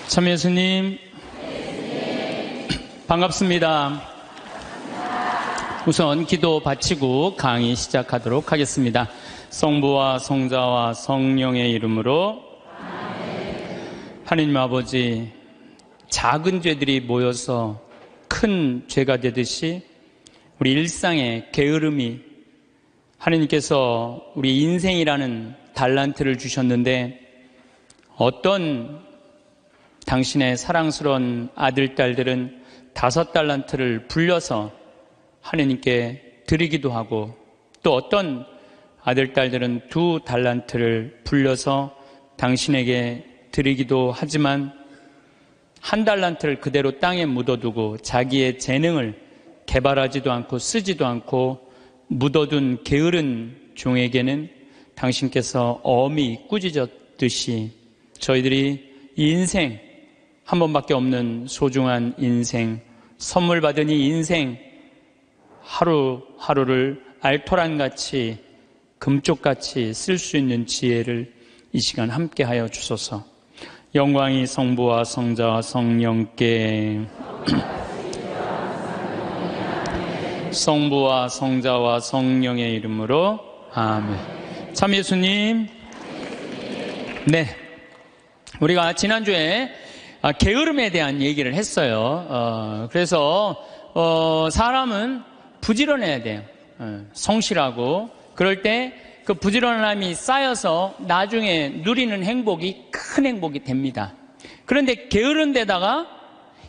참 예수님, 반갑습니다. 우선 기도 바치고 강의 시작하도록 하겠습니다. 성부와 성자와 성령의 이름으로. 하느님 아버지, 작은 죄들이 모여서 큰 죄가 되듯이 우리 일상의 게으름이, 하느님께서 우리 인생이라는 달란트를 주셨는데 어떤 당신의 사랑스러운 아들, 딸들은 5달란트를 불려서 하느님께 드리기도 하고, 또 어떤 아들, 딸들은 2달란트를 불려서 당신에게 드리기도 하지만 1달란트를 그대로 땅에 묻어두고 자기의 재능을 개발하지도 않고 쓰지도 않고 묻어둔 게으른 종에게는 당신께서 엄히 꾸짖었듯이 저희들이 이 인생, 한 번밖에 없는 소중한 인생, 선물 받은 이 인생 하루하루를 알토란같이 금쪽같이 쓸 수 있는 지혜를 이 시간 함께하여 주소서. 영광이 성부와 성자와 성령께, 성부와 성자와 성령의 이름으로 아멘. 참 예수님, 네, 우리가 지난주에 게으름에 대한 얘기를 했어요. 그래서 사람은 부지런해야 돼요. 성실하고. 그럴 때 그 부지런함이 쌓여서 나중에 누리는 행복이 큰 행복이 됩니다. 그런데 게으른 데다가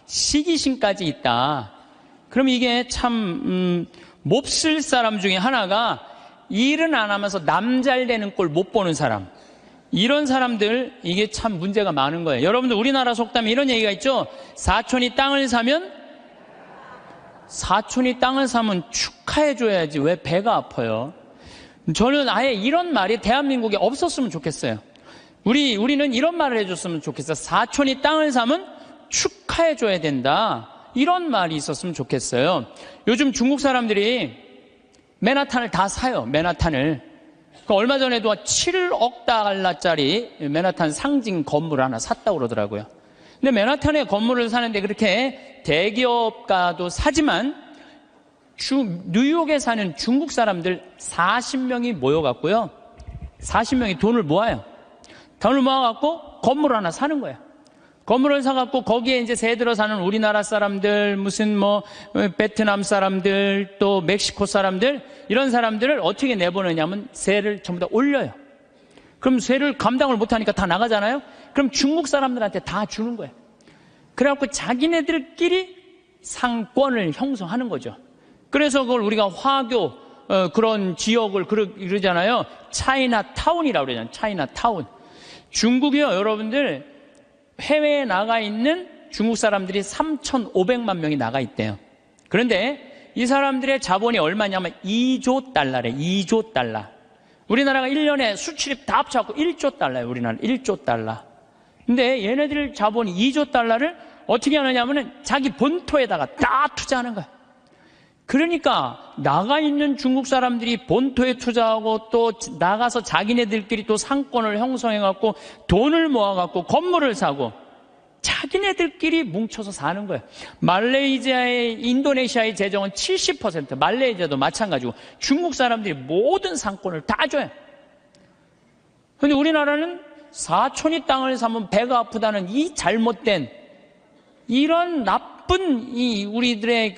시기심까지 있다. 그럼 이게 참 몹쓸 사람 중에 하나가 일은 안 하면서 남 잘 되는 꼴 못 보는 사람. 이런 사람들, 이게 참 문제가 많은 거예요. 여러분들 우리나라 속담에 이런 얘기가 있죠. 사촌이 땅을 사면 축하해줘야지 왜 배가 아파요. 저는 아예 이런 말이 대한민국에 없었으면 좋겠어요. 우리는 이런 말을 해줬으면 좋겠어요. 사촌이 땅을 사면 축하해줘야 된다. 이런 말이 있었으면 좋겠어요. 요즘 중국 사람들이 맨하탄을 다 사요. 맨하탄을. 얼마 전에도 7억 달러짜리 맨하탄 상징 건물 하나 샀다고 그러더라고요. 근데 맨하탄에 건물을 사는데 그렇게 대기업가도 사지만 뉴욕에 사는 중국 사람들 40명이 모여갖고요. 40명이 돈을 모아요. 돈을 모아갖고 건물 하나 사는 거예요. 건물을 사갖고 거기에 이제 새 들어 사는 우리나라 사람들, 무슨 베트남 사람들, 또 멕시코 사람들, 이런 사람들을 어떻게 내보내냐면 세를 전부 다 올려요. 그럼 세를 감당을 못하니까 다 나가잖아요. 그럼 중국 사람들한테 다 주는 거예요. 그래갖고 자기네들끼리 상권을 형성하는 거죠. 그래서 그걸 우리가 화교 그런 지역을 그러잖아요. 차이나타운이라고 그러잖아요. 차이나타운. 중국이요, 여러분들 해외에 나가 있는 중국 사람들이 3,500만 명이 나가 있대요. 그런데 이 사람들의 자본이 얼마냐면 2조 달러래. 2조 달러. 우리나라가 1년에 수출입 다 합쳐갖고 1조 달러예요. 우리나라 1조 달러. 근데 얘네들 자본이 2조 달러를 어떻게 하느냐면은 자기 본토에다가 다 투자하는 거야. 그러니까 나가 있는 중국 사람들이 본토에 투자하고 또 나가서 자기네들끼리 또 상권을 형성해갖고 돈을 모아갖고 건물을 사고 자기네들끼리 뭉쳐서 사는 거예요. 말레이시아의, 인도네시아의 재정은 70%, 말레이시아도 마찬가지고 중국 사람들이 모든 상권을 다 줘요. 그런데 우리나라는 사촌이 땅을 사면 배가 아프다는 이 잘못된 이런 나쁜 이 우리들의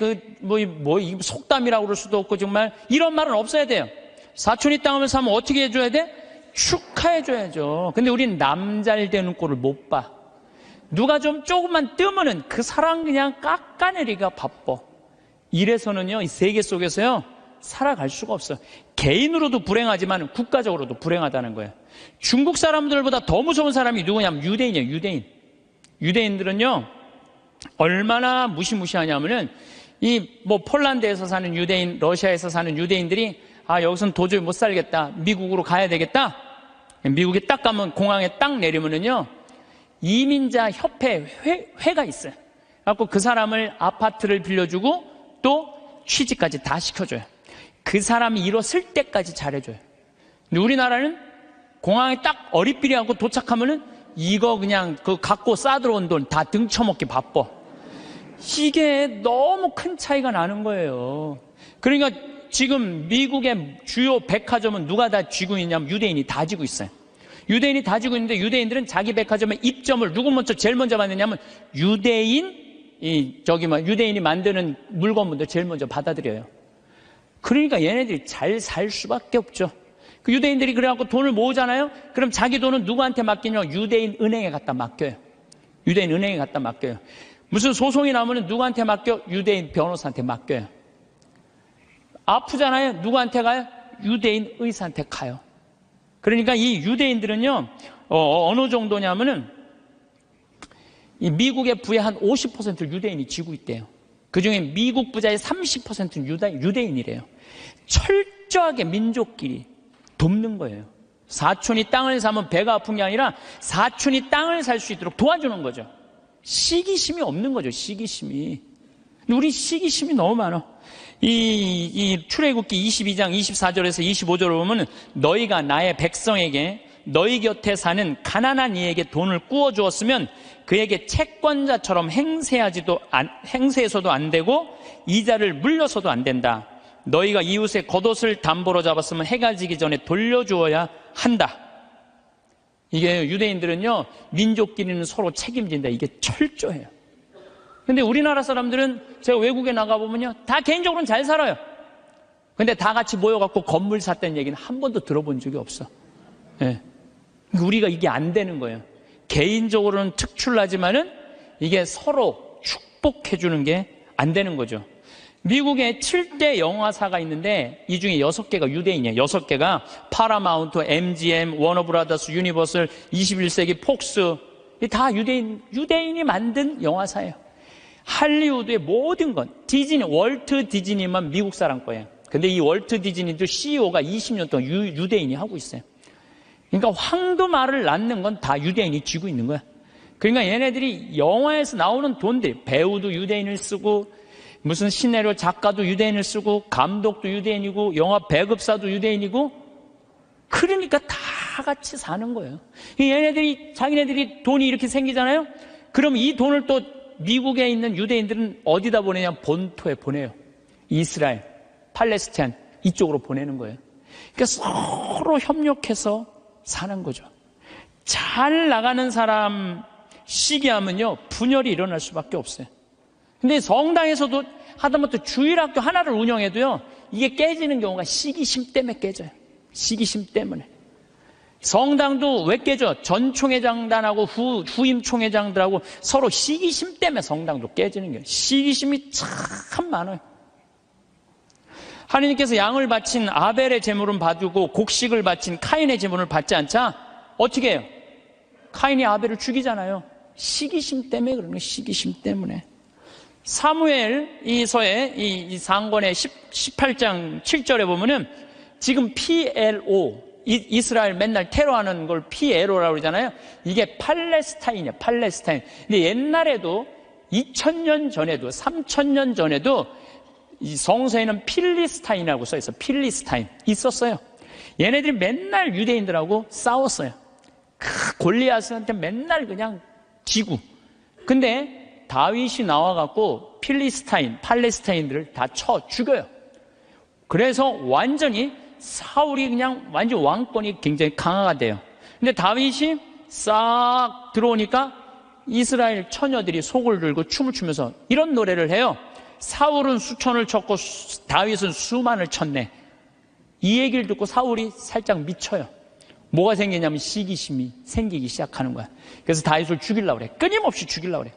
속담이라고 그럴 수도 없고 정말 이런 말은 없어야 돼요. 사촌이 땅을 사면 어떻게 해줘야 돼? 축하해줘야죠. 근데 우리는 남 잘 되는 꼴을 못 봐. 누가 좀 조금만 뜨면은 그 사람 그냥 깎아내리기가 바빠. 이래서는요, 이 세계 속에서요, 살아갈 수가 없어요. 개인으로도 불행하지만 국가적으로도 불행하다는 거예요. 중국 사람들보다 더 무서운 사람이 누구냐면 유대인이에요, 유대인. 유대인들은요, 얼마나 무시무시하냐면은 폴란드에서 사는 유대인, 러시아에서 사는 유대인들이 여기서는 도저히 못 살겠다. 미국으로 가야 되겠다. 미국에 딱 가면 공항에 딱 내리면은요, 이민자 협회 회가 있어요. 그래갖고 그 사람을 아파트를 빌려주고 또 취직까지 다 시켜줘요. 그 사람이 일었을 때까지 잘해줘요. 근데 우리나라는 공항에 딱 어리삐리하고 도착하면은 이거 그냥 그 갖고 싸들어온 돈 다 등쳐먹기 바빠. 이게 너무 큰 차이가 나는 거예요. 그러니까 지금 미국의 주요 백화점은 누가 다 쥐고 있냐면 유대인이 다 쥐고 있어요. 유대인이 다 쥐고 있는데 유대인들은 자기 백화점에 입점을 누구 먼저 제일 먼저 받느냐면 유대인이 만드는 물건분들 제일 먼저 받아들여요. 그러니까 얘네들이 잘 살 수밖에 없죠. 그 유대인들이 그래갖고 돈을 모으잖아요. 그럼 자기 돈은 누구한테 맡기냐면 유대인 은행에 갖다 맡겨요. 유대인 은행에 갖다 맡겨요. 무슨 소송이 나오면 누구한테 맡겨? 유대인 변호사한테 맡겨요. 아프잖아요. 누구한테 가요? 유대인 의사한테 가요. 그러니까 이 유대인들은요, 어느 정도냐면은 이 미국의 부의 한 50%를 유대인이 쥐고 있대요. 그 중에 미국 부자의 30%는 유대인이래요. 철저하게 민족끼리 돕는 거예요. 사촌이 땅을 사면 배가 아픈 게 아니라 사촌이 땅을 살 수 있도록 도와주는 거죠. 시기심이 없는 거죠, 시기심이. 우리 시기심이 너무 많아. 이 출애굽기 22장 24절에서 25절을 보면 너희가 나의 백성에게 너희 곁에 사는 가난한 이에게 돈을 꾸어 주었으면 그에게 채권자처럼 행세해서도 안 되고 이자를 물려서도 안 된다. 너희가 이웃의 겉옷을 담보로 잡았으면 해가 지기 전에 돌려주어야 한다. 이게 유대인들은요, 민족끼리는 서로 책임진다. 이게 철저해요. 근데 우리나라 사람들은 제가 외국에 나가보면요, 다 개인적으로는 잘 살아요. 근데 다 같이 모여갖고 건물 샀다는 얘기는 한 번도 들어본 적이 없어. 예. 우리가 이게 안 되는 거예요. 개인적으로는 특출나지만은 이게 서로 축복해주는 게 안 되는 거죠. 미국에 7대 영화사가 있는데 이 중에 6개가 유대인이에요. 6개가 파라마운트, MGM, 워너브라더스, 유니버설, 21세기 폭스, 다 유대인이 만든 영화사예요. 할리우드의 모든 건 디즈니, 월트 디즈니만 미국 사람 거예요. 근데 이 월트 디즈니도 CEO가 20년 동안 유대인이 하고 있어요. 그러니까 황금알을 낳는 건 다 유대인이 쥐고 있는 거야. 그러니까 얘네들이 영화에서 나오는 돈들, 배우도 유대인을 쓰고 무슨 시나리오 작가도 유대인을 쓰고 감독도 유대인이고 영화 배급사도 유대인이고, 그러니까 다 같이 사는 거예요. 얘네들이 자기네들이 돈이 이렇게 생기잖아요. 그럼 이 돈을 또 미국에 있는 유대인들은 어디다 보내냐? 본토에 보내요. 이스라엘, 팔레스타인 이쪽으로 보내는 거예요. 그러니까 서로 협력해서 사는 거죠. 잘 나가는 사람 시기하면요, 분열이 일어날 수밖에 없어요. 근데 성당에서도 하다못해 주일학교 하나를 운영해도요, 이게 깨지는 경우가 시기심 때문에 깨져요. 시기심 때문에. 성당도 왜 깨져? 전 총회장단하고 후임 총회장들하고 서로 시기심 때문에 성당도 깨지는 거예요. 시기심이 참 많아요. 하나님께서 양을 바친 아벨의 제물은 받고 곡식을 바친 카인의 제물을 받지 않자 어떻게 해요? 카인이 아벨을 죽이잖아요. 시기심 때문에 그러는 거예요. 시기심 때문에. 사무엘 이서의 이 상권의 18장 7절에 보면은 지금 PLO, 이스라엘 맨날 테러하는 걸 PLO라고 그러잖아요. 이게 팔레스타인이에요. 팔레스타인. 근데 옛날에도 2000년 전에도 3000년 전에도 이 성서에는 필리스타인이라고 써있어요. 필리스타인 있었어요. 얘네들이 맨날 유대인들하고 싸웠어요. 골리앗한테 맨날 그냥 지고. 근데 다윗이 나와갖고 필리스타인, 팔레스타인들을 다 쳐 죽여요. 그래서 완전히 사울이 그냥 완전 왕권이 굉장히 강화가 돼요. 근데 다윗이 싹 들어오니까 이스라엘 처녀들이 속을 들고 춤을 추면서 이런 노래를 해요. 사울은 수천을 쳤고 다윗은 수만을 쳤네. 이 얘기를 듣고 사울이 살짝 미쳐요. 뭐가 생기냐면 시기심이 생기기 시작하는 거야. 그래서 다윗을 죽이려고 그래. 끊임없이 죽이려고 그래.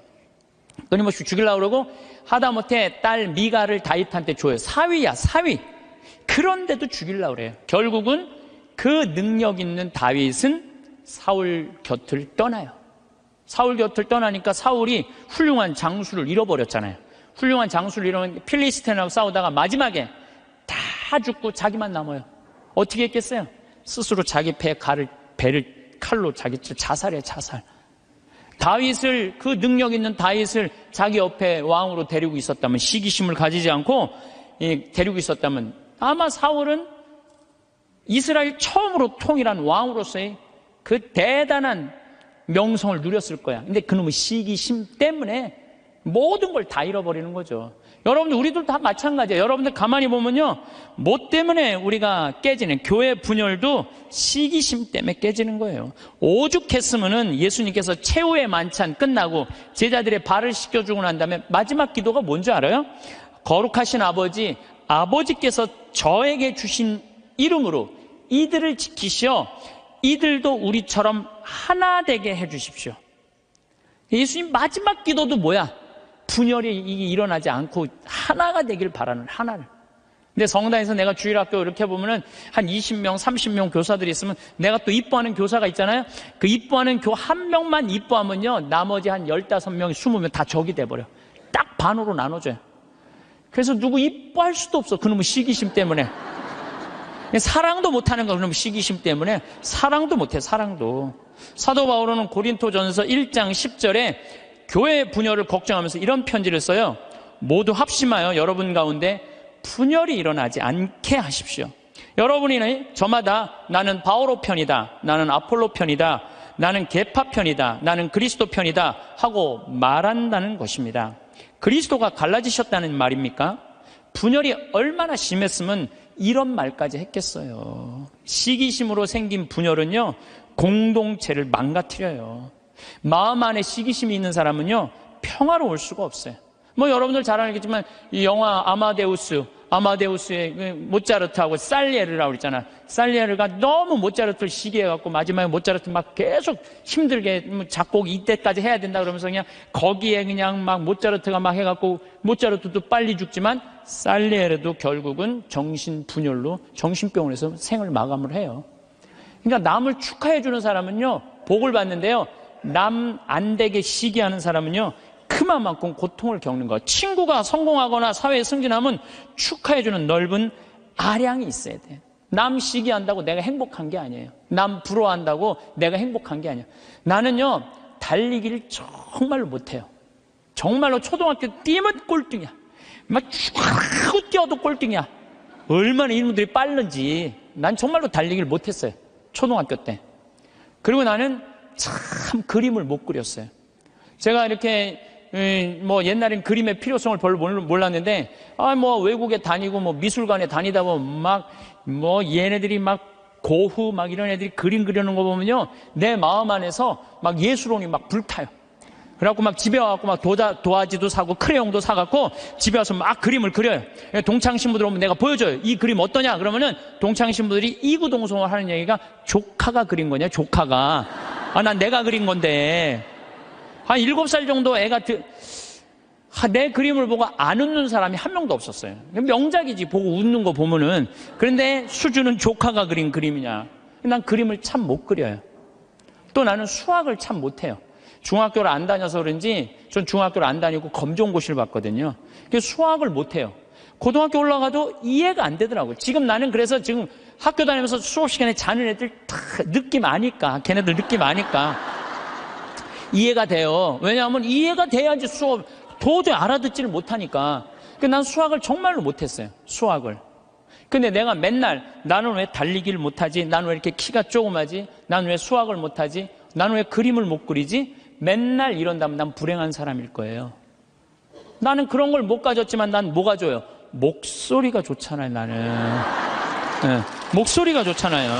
끊임없이 죽이려고 그러고 하다못해 딸 미가를 다윗한테 줘요. 사위야, 사위. 그런데도 죽이려고 그래요. 결국은 그 능력 있는 다윗은 사울 곁을 떠나요. 사울 곁을 떠나니까 사울이 훌륭한 장수를 잃어버렸잖아요. 훌륭한 장수를 잃어버린 필리스틴하고 싸우다가 마지막에 다 죽고 자기만 남아요. 어떻게 했겠어요? 스스로 자기 배를 칼로 자살해, 자살. 다윗을, 그 능력 있는 다윗을 자기 옆에 왕으로 데리고 있었다면, 시기심을 가지지 않고 데리고 있었다면 아마 사울은 이스라엘 처음으로 통일한 왕으로서의 그 대단한 명성을 누렸을 거야. 근데 그놈의 시기심 때문에 모든 걸 다 잃어버리는 거죠. 여러분들, 우리들 다 마찬가지예요. 여러분들 가만히 보면요, 뭐 때문에 우리가 깨지는, 교회 분열도 시기심 때문에 깨지는 거예요. 오죽했으면은 예수님께서 최후의 만찬 끝나고 제자들의 발을 씻겨주고 난 다음에 마지막 기도가 뭔지 알아요? 거룩하신 아버지, 아버지께서 저에게 주신 이름으로 이들을 지키시어 이들도 우리처럼 하나 되게 해주십시오. 예수님 마지막 기도도 뭐야? 분열이 일어나지 않고 하나가 되길 바라는, 하나를. 근데 성당에서 내가 주일학교 이렇게 보면은 한 20명, 30명 교사들이 있으면 내가 또 이뻐하는 교사가 있잖아요. 그 이뻐하는 교 한 명만 이뻐하면요, 나머지 한 15명, 20명 다 적이 돼버려. 딱 반으로 나눠져요. 그래서 누구 이뻐할 수도 없어. 그놈의 시기심 때문에. 사랑도 못하는 거야. 그놈의 시기심 때문에. 사랑도 못해, 사랑도. 사도 바울은 고린토전서 1장 10절에 교회 분열을 걱정하면서 이런 편지를 써요. 모두 합심하여 여러분 가운데 분열이 일어나지 않게 하십시오. 여러분이 저마다 나는 바오로 편이다, 나는 아폴로 편이다, 나는 계파 편이다, 나는 그리스도 편이다 하고 말한다는 것입니다. 그리스도가 갈라지셨다는 말입니까? 분열이 얼마나 심했으면 이런 말까지 했겠어요. 시기심으로 생긴 분열은요, 공동체를 망가뜨려요. 마음 안에 시기심이 있는 사람은요, 평화로울 수가 없어요. 뭐 여러분들 잘 알겠지만 이 영화 아마데우스의 모차르트하고 살리에르라고 그랬잖아. 살리에르가 너무 모차르트를 시기해갖고 마지막에 모차르트 막 계속 힘들게 작곡 이때까지 해야 된다 그러면서 그냥 거기에 그냥 막 모차르트가 막 해갖고 모차르트도 빨리 죽지만 살리에르도 결국은 정신분열로 정신병원에서 생을 마감을 해요. 그러니까 남을 축하해주는 사람은요, 복을 받는데요, 남 안 되게 시기하는 사람은요, 그만큼 고통을 겪는 거예요. 친구가 성공하거나 사회에 승진하면 축하해주는 넓은 아량이 있어야 돼요. 남 시기한다고 내가 행복한 게 아니에요. 남 부러워한다고 내가 행복한 게 아니에요. 나는요, 달리기를 정말로 못해요. 정말로 초등학교 뛰면 꼴등이야. 막 쭉 뛰어도 꼴등이야. 얼마나 이놈들이 빠른지. 난 정말로 달리기를 못했어요. 초등학교 때. 그리고 나는 참 그림을 못 그렸어요. 제가 이렇게 뭐 옛날엔 그림의 필요성을 별로 몰랐는데, 뭐 외국에 다니고 뭐 미술관에 다니다 보면 막 뭐 얘네들이 막 고흐 막 이런 애들이 그림 그리는 거 보면요, 내 마음 안에서 막 예술혼이 막 불타요. 그래갖고 막 집에 와갖고 막 도화지도 사고 크레용도 사갖고 집에 와서 막 그림을 그려요. 동창 신부들 오면 내가 보여줘요. 이 그림 어떠냐? 그러면은 동창 신부들이 이구동성을 하는 얘기가 조카가 그린 거냐? 조카가. 난 내가 그린 건데. 한 7살 정도 애가 내 그림을 보고 안 웃는 사람이 한 명도 없었어요. 명작이지, 보고 웃는 거 보면은. 그런데 수준은 조카가 그린 그림이냐. 난 그림을 참 못 그려요. 또 나는 수학을 참 못해요. 중학교를 안 다녀서 그런지, 전 중학교를 안 다니고 검정고시를 봤거든요. 그래서 수학을 못해요. 고등학교 올라가도 이해가 안 되더라고요. 지금 나는 그래서 지금 학교 다니면서 수업 시간에 자는 애들 다 느낌 아니까, 걔네들 느낌 아니까 이해가 돼요. 왜냐하면 이해가 돼야지 수업 도저히 알아듣지를 못하니까. 난 수학을 정말로 못했어요. 수학을. 근데 내가 맨날 나는 왜 달리기를 못하지? 나는 왜 이렇게 키가 조그마지? 나는 왜 수학을 못하지? 나는 왜 그림을 못 그리지? 맨날 이런다면 난 불행한 사람일 거예요. 나는 그런 걸 못 가졌지만 난 뭐가 줘요? 목소리가 좋잖아요, 나는. 네, 목소리가 좋잖아요.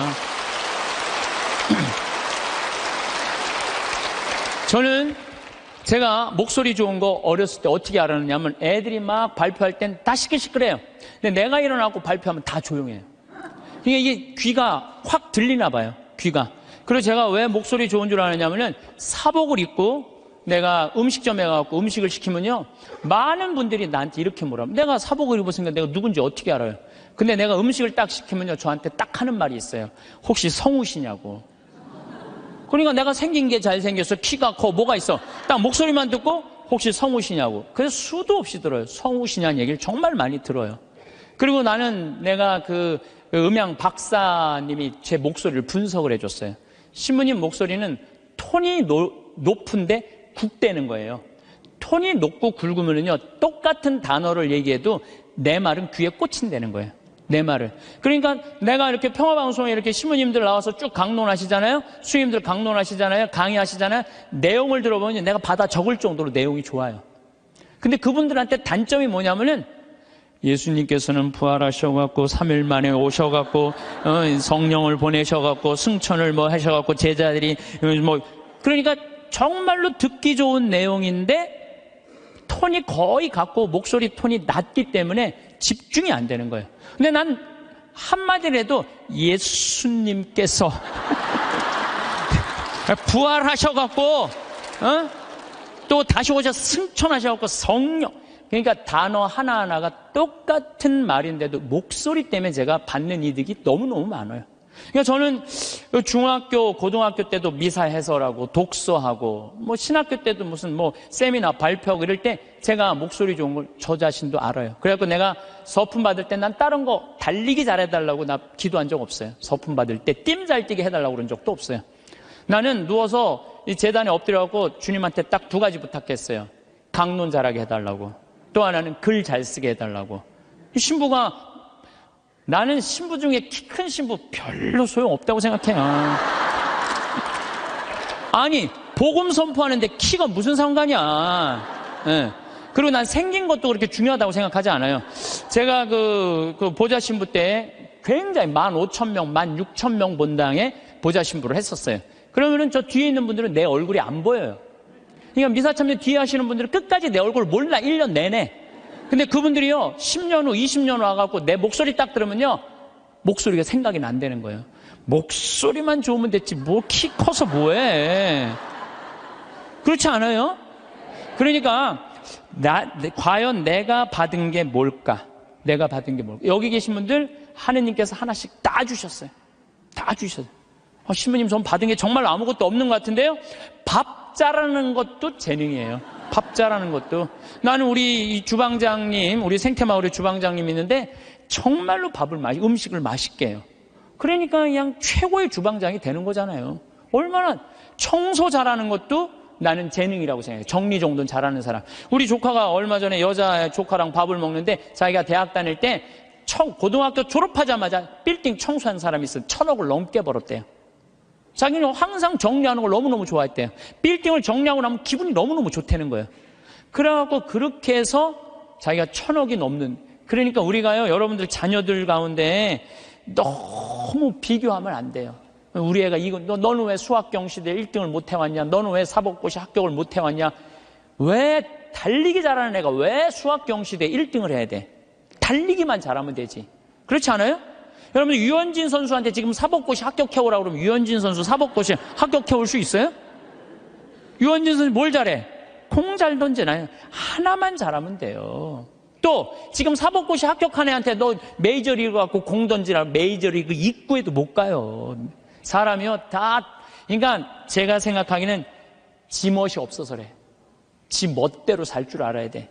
저는 제가 목소리 좋은 거 어렸을 때 어떻게 알았느냐면, 애들이 막 발표할 땐 다 시끌시끌해요. 근데 내가 일어나고 발표하면 다 조용해요. 그러니까 이게 귀가 확 들리나 봐요, 귀가. 그리고 제가 왜 목소리 좋은 줄 아느냐면은, 사복을 입고 내가 음식점에 가서 음식을 시키면요, 많은 분들이 나한테 이렇게 물어요. 내가 사복을 입었으니까 내가 누군지 어떻게 알아요? 근데 내가 음식을 딱 시키면요, 저한테 딱 하는 말이 있어요. 혹시 성우시냐고. 그러니까 내가 생긴 게 잘생겼어, 키가 커, 뭐가 있어. 딱 목소리만 듣고 혹시 성우시냐고. 그래서 수도 없이 들어요. 성우시냐는 얘기를 정말 많이 들어요. 그리고 나는 내가 그 음향 박사님이 제 목소리를 분석을 해줬어요. 신부님 목소리는 톤이 높은데 굵대는 거예요. 톤이 높고 굵으면요, 똑같은 단어를 얘기해도 내 말은 귀에 꽂힌다는 거예요. 내 말을. 그러니까 내가 이렇게 평화방송에 이렇게 신부님들 나와서 쭉 강론하시잖아요. 수임들 강론하시잖아요. 강의하시잖아요. 내용을 들어보면 내가 받아 적을 정도로 내용이 좋아요. 근데 그분들한테 단점이 뭐냐면은 예수님께서는 부활하셔갖고 3일 만에 오셔갖고 성령을 보내셔갖고 승천을 뭐 하셔갖고 제자들이 뭐 그러니까 정말로 듣기 좋은 내용인데 톤이 거의 같고 목소리 톤이 낮기 때문에 집중이 안 되는 거예요. 근데 난 한마디라도 예수님께서 부활하셔갖고 또 다시 오셔서 승천하셔갖고 성령, 그러니까 단어 하나하나가 똑같은 말인데도 목소리 때문에 제가 받는 이득이 너무너무 많아요. 그러니까 저는 중학교, 고등학교 때도 미사 해설하고 독서하고 뭐 신학교 때도 무슨 뭐 세미나 발표하고 이럴 때 제가 목소리 좋은 걸 저 자신도 알아요. 그래갖고 내가 서품 받을 때 난 다른 거 달리기 잘해달라고 나 기도한 적 없어요. 서품 받을 때 뜀 잘 뛰게 해달라고 그런 적도 없어요. 나는 누워서 이 재단에 엎드려갖고 주님한테 딱 두 가지 부탁했어요. 강론 잘하게 해달라고, 또 하나는 글 잘 쓰게 해달라고. 이 신부가, 나는 신부 중에 키 큰 신부 별로 소용없다고 생각해요. 아니 복음 선포하는데 키가 무슨 상관이야. 네. 그리고 난 생긴 것도 그렇게 중요하다고 생각하지 않아요. 제가 그 보좌 신부 때 굉장히 15,000명, 16,000명 본당에 보좌 신부를 했었어요. 그러면은 저 뒤에 있는 분들은 내 얼굴이 안 보여요. 그러니까 미사참여 뒤에 하시는 분들은 끝까지 내 얼굴 몰라, 1년 내내. 근데 그분들이요 10년 후 20년 후 와갖고 내 목소리 딱 들으면요 목소리가 생각이 안 되는 거예요. 목소리만 좋으면 됐지 뭐 키 커서 뭐해. 그렇지 않아요? 그러니까 과연 내가 받은 게 뭘까? 내가 받은 게 뭘까? 여기 계신 분들 하느님께서 하나씩 다 주셨어요. 다 주셨어요. 신부님 전 받은 게 정말 아무것도 없는 것 같은데요. 밥 잘하는 것도 재능이에요. 밥 잘하는 것도. 나는 우리 주방장님, 우리 생태마을의 주방장님 있는데 정말로 음식을 맛있게 해요. 그러니까 그냥 최고의 주방장이 되는 거잖아요. 얼마나 청소 잘하는 것도 나는 재능이라고 생각해요. 정리정돈 잘하는 사람. 우리 조카가 얼마 전에 여자 조카랑 밥을 먹는데 자기가 대학 다닐 때 고등학교 졸업하자마자 빌딩 청소한 사람이 있어요. 1,000억을 넘게 벌었대요. 자기는 항상 정리하는 걸 너무너무 좋아했대요. 빌딩을 정리하고 나면 기분이 너무너무 좋다는 거예요. 그래갖고 그렇게 해서 자기가 1,000억이 넘는. 그러니까 우리가요, 여러분들 자녀들 가운데 너무 비교하면 안 돼요. 우리 애가 너는 왜 수학경시대 1등을 못 해왔냐? 너는 왜 사법고시 합격을 못 해왔냐? 왜 달리기 잘하는 애가 왜 수학경시대 1등을 해야 돼? 달리기만 잘하면 되지. 그렇지 않아요? 여러분 유현진 선수한테 지금 사법고시 합격해오라고 그러면 유현진 선수 사법고시 합격해올 수 있어요? 유현진 선수 뭘 잘해? 공 잘 던지나요? 하나만 잘하면 돼요. 또 지금 사법고시 합격한 애한테 너 메이저리그 갖고 공 던지라 메이저리그 입구에도 못 가요. 사람이요 다. 그러니까 제가 생각하기는 지 멋이 없어서 그래. 지 멋대로 살 줄 알아야 돼.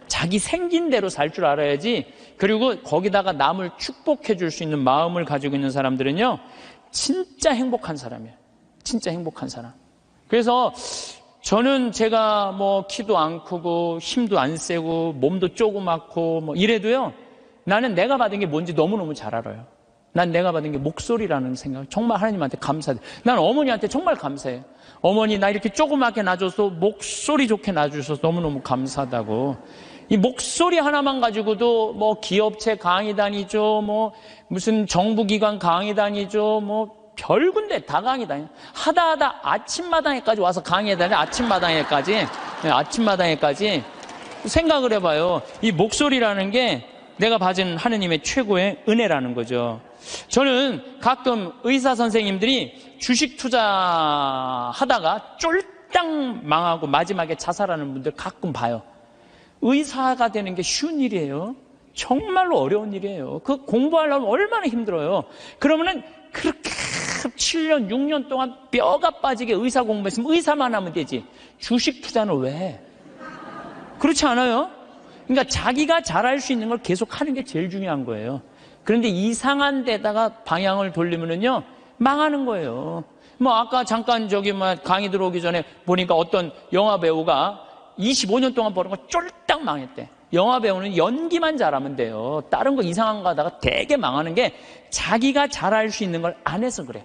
자기 생긴 대로 살 줄 알아야지. 그리고 거기다가 남을 축복해 줄 수 있는 마음을 가지고 있는 사람들은요 진짜 행복한 사람이에요. 진짜 행복한 사람. 그래서 저는 제가 뭐 키도 안 크고 힘도 안 세고 몸도 조그맣고 뭐 이래도요 나는 내가 받은 게 뭔지 너무너무 잘 알아요. 난 내가 받은 게 목소리라는 생각, 정말 하나님한테 감사해. 난 어머니한테 정말 감사해요. 어머니 나 이렇게 조그맣게 낳아줘서 목소리 좋게 낳아주셔서 너무너무 감사하다고. 이 목소리 하나만 가지고도 뭐 기업체 강의 다니죠, 뭐 무슨 정부기관 강의 다니죠, 뭐 별 군데 다 강의 다녀. 하다 아침마당에까지 와서 강의해 다녀. 아침마당에까지 생각을 해봐요. 이 목소리라는 게 내가 받은 하느님의 최고의 은혜라는 거죠. 저는 가끔 의사 선생님들이 주식 투자하다가 쫄딱 망하고 마지막에 자살하는 분들 가끔 봐요. 의사가 되는 게 쉬운 일이에요. 정말로 어려운 일이에요. 그 공부하려면 얼마나 힘들어요. 그러면은 그렇게 7년, 6년 동안 뼈가 빠지게 의사 공부했으면 의사만 하면 되지. 주식 투자는 왜? 그렇지 않아요? 그러니까 자기가 잘할 수 있는 걸 계속 하는 게 제일 중요한 거예요. 그런데 이상한 데다가 방향을 돌리면은요, 망하는 거예요. 뭐, 아까 잠깐 강의 들어오기 전에 보니까 어떤 영화 배우가 25년 동안 버는 거 쫄딱 망했대. 영화 배우는 연기만 잘하면 돼요. 다른 거 이상한 거 하다가 되게 망하는 게 자기가 잘할 수 있는 걸 안 해서 그래.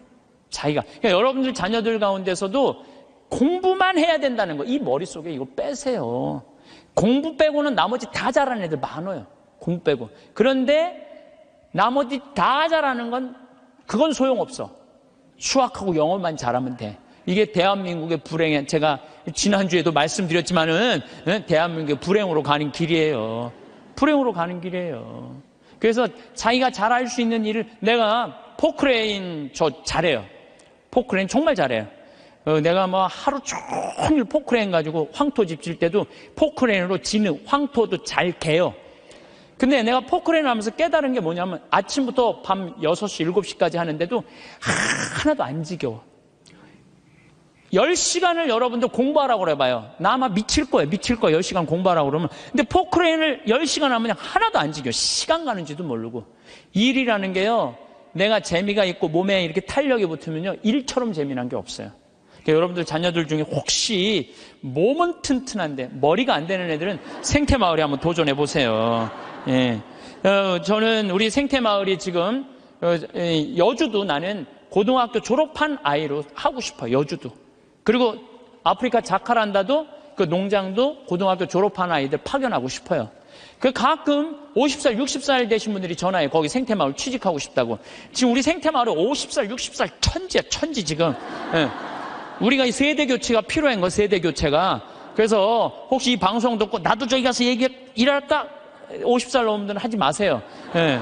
자기가. 그러니까 여러분들 자녀들 가운데서도 공부만 해야 된다는 거, 이 머릿속에 이거 빼세요. 공부 빼고는 나머지 다 잘하는 애들 많아요. 공부 빼고. 그런데 나머지 다 잘하는 건 그건 소용없어. 수학하고 영어만 잘하면 돼. 이게 대한민국의 불행에, 제가 지난주에도 말씀드렸지만은 대한민국의 불행으로 가는 길이에요. 불행으로 가는 길이에요. 그래서 자기가 잘할 수 있는 일을, 내가 포크레인 저 잘해요. 포크레인 정말 잘해요. 내가 뭐 하루 종일 포크레인 가지고 황토 집 질 때도 포크레인으로 지는 황토도 잘 개요. 근데 내가 포크레인을 하면서 깨달은 게 뭐냐면 아침부터 밤 6시, 7시까지 하는데도 하나도 안 지겨워. 10시간을 여러분들 공부하라고 그래봐요. 나 아마 미칠 거예요. 10시간 공부하라고 그러면. 근데 포크레인을 10시간 하면 하나도 안 지겨워. 시간 가는지도 모르고. 일이라는 게요, 내가 재미가 있고 몸에 이렇게 탄력이 붙으면요, 일처럼 재미난 게 없어요. 그러니까 여러분들 자녀들 중에 혹시 몸은 튼튼한데 머리가 안 되는 애들은 생태마을에 한번 도전해 보세요. 예. 저는 우리 생태마을이 지금 여주도, 나는 고등학교 졸업한 아이로 하고 싶어요. 여주도. 그리고 아프리카 자카란다도 그 농장도 고등학교 졸업한 아이들 파견하고 싶어요. 그 가끔 50살, 60살 되신 분들이 전화해. 거기 생태마을 취직하고 싶다고. 지금 우리 생태마을은 50살, 60살 천지야, 천지 지금. 예. 우리가 이 세대 교체가 필요한 거, 세대 교체가. 그래서 혹시 이 방송 듣고 나도 저기 가서 일할까? 50살 넘으면 하지 마세요. 예.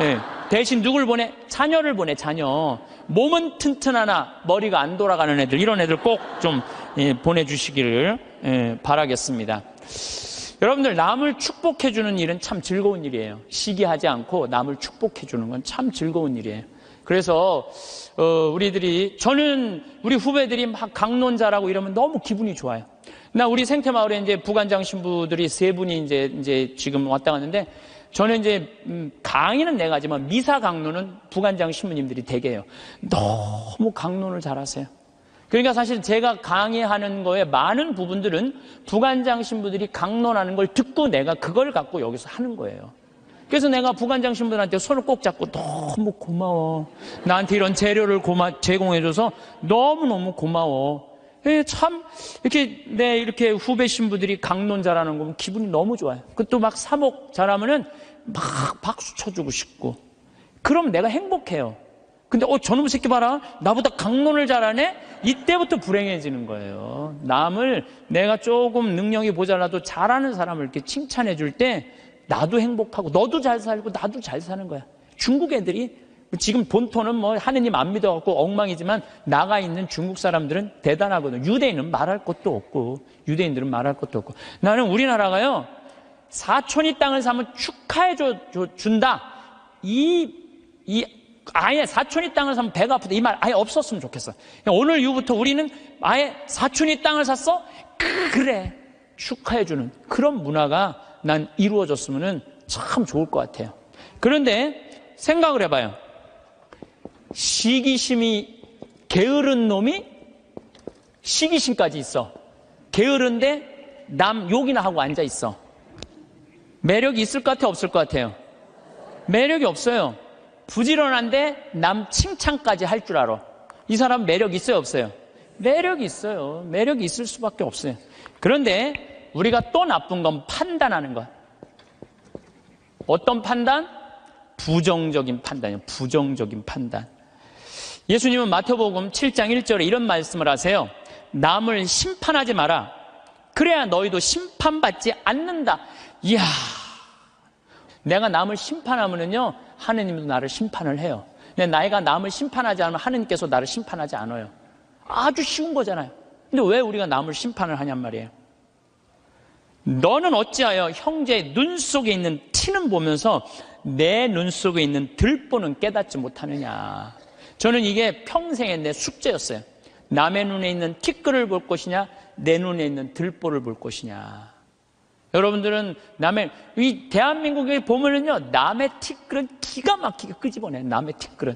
예. 대신 누굴 보내? 자녀를 보내, 자녀. 몸은 튼튼하나 머리가 안 돌아가는 애들, 이런 애들 꼭 좀 보내주시기를 바라겠습니다. 여러분들, 남을 축복해주는 일은 참 즐거운 일이에요. 시기하지 않고 남을 축복해주는 건 참 즐거운 일이에요. 그래서 저는 우리 후배들이 막 강론자라고 이러면 너무 기분이 좋아요. 나 우리 생태마을에 이제 부관장 신부들이 3분이 이제 지금 왔다 갔는데, 저는 이제 강의는 내가 하지만 미사 강론은 부관장 신부님들이 되게 해요. 너무 강론을 잘하세요. 그러니까 사실 제가 강의하는 거에 많은 부분들은 부관장 신부들이 강론하는 걸 듣고 내가 그걸 갖고 여기서 하는 거예요. 그래서 내가 부관장 신부들한테 손을 꼭 잡고 너무 고마워. 나한테 이런 재료를 제공해줘서 너무너무 고마워. 참, 이렇게 후배 신부들이 강론 잘하는 거 보면 기분이 너무 좋아요. 그것도 막 사목 잘하면은 막 박수 쳐주고 싶고. 그럼 내가 행복해요. 근데, 저놈의 새끼 봐라. 나보다 강론을 잘하네? 이때부터 불행해지는 거예요. 남을 내가 조금 능력이 모자라도 잘하는 사람을 이렇게 칭찬해 줄 때 나도 행복하고 너도 잘 살고 나도 잘 사는 거야. 중국 애들이 지금 본토는 뭐 하느님 안 믿어갖고 엉망이지만 나가 있는 중국 사람들은 대단하거든. 유대인은 말할 것도 없고, 유대인들은 말할 것도 없고. 나는 우리나라가요, 사촌이 땅을 사면 축하해 준다. 아예 사촌이 땅을 사면 배가 아프다. 이 말 아예 없었으면 좋겠어. 오늘 이후부터 우리는 아예 사촌이 땅을 샀어? 그래. 축하해 주는 그런 문화가 난 이루어졌으면 참 좋을 것 같아요. 그런데 생각을 해봐요. 시기심이 게으른 놈이 시기심까지 있어. 게으른데 남 욕이나 하고 앉아 있어. 매력이 있을 것 같아요, 없을 것 같아요? 매력이 없어요. 부지런한데 남 칭찬까지 할 줄 알아. 이 사람 매력 있어요, 없어요? 매력이 있어요. 매력이 있을 수밖에 없어요. 그런데 우리가 또 나쁜 건 판단하는 것. 어떤 판단? 부정적인 판단이에요. 부정적인 판단. 예수님은 마태복음 7장 1절에 이런 말씀을 하세요. 남을 심판하지 마라. 그래야 너희도 심판받지 않는다. 이야, 내가 남을 심판하면은요, 하느님도 나를 심판을 해요. 근데 나이가 남을 심판하지 않으면 하느님께서 나를 심판하지 않아요. 아주 쉬운 거잖아요. 근데 왜 우리가 남을 심판을 하냔 말이에요. 너는 어찌하여 형제의 눈 속에 있는 티는 보면서 내 눈 속에 있는 들보는 깨닫지 못하느냐. 저는 이게 평생의 내 숙제였어요. 남의 눈에 있는 티끌을 볼 것이냐, 내 눈에 있는 들보를 볼 것이냐. 여러분들은 이 대한민국에 보면은요, 남의 티끌은 기가 막히게 끄집어내. 남의 티끌은.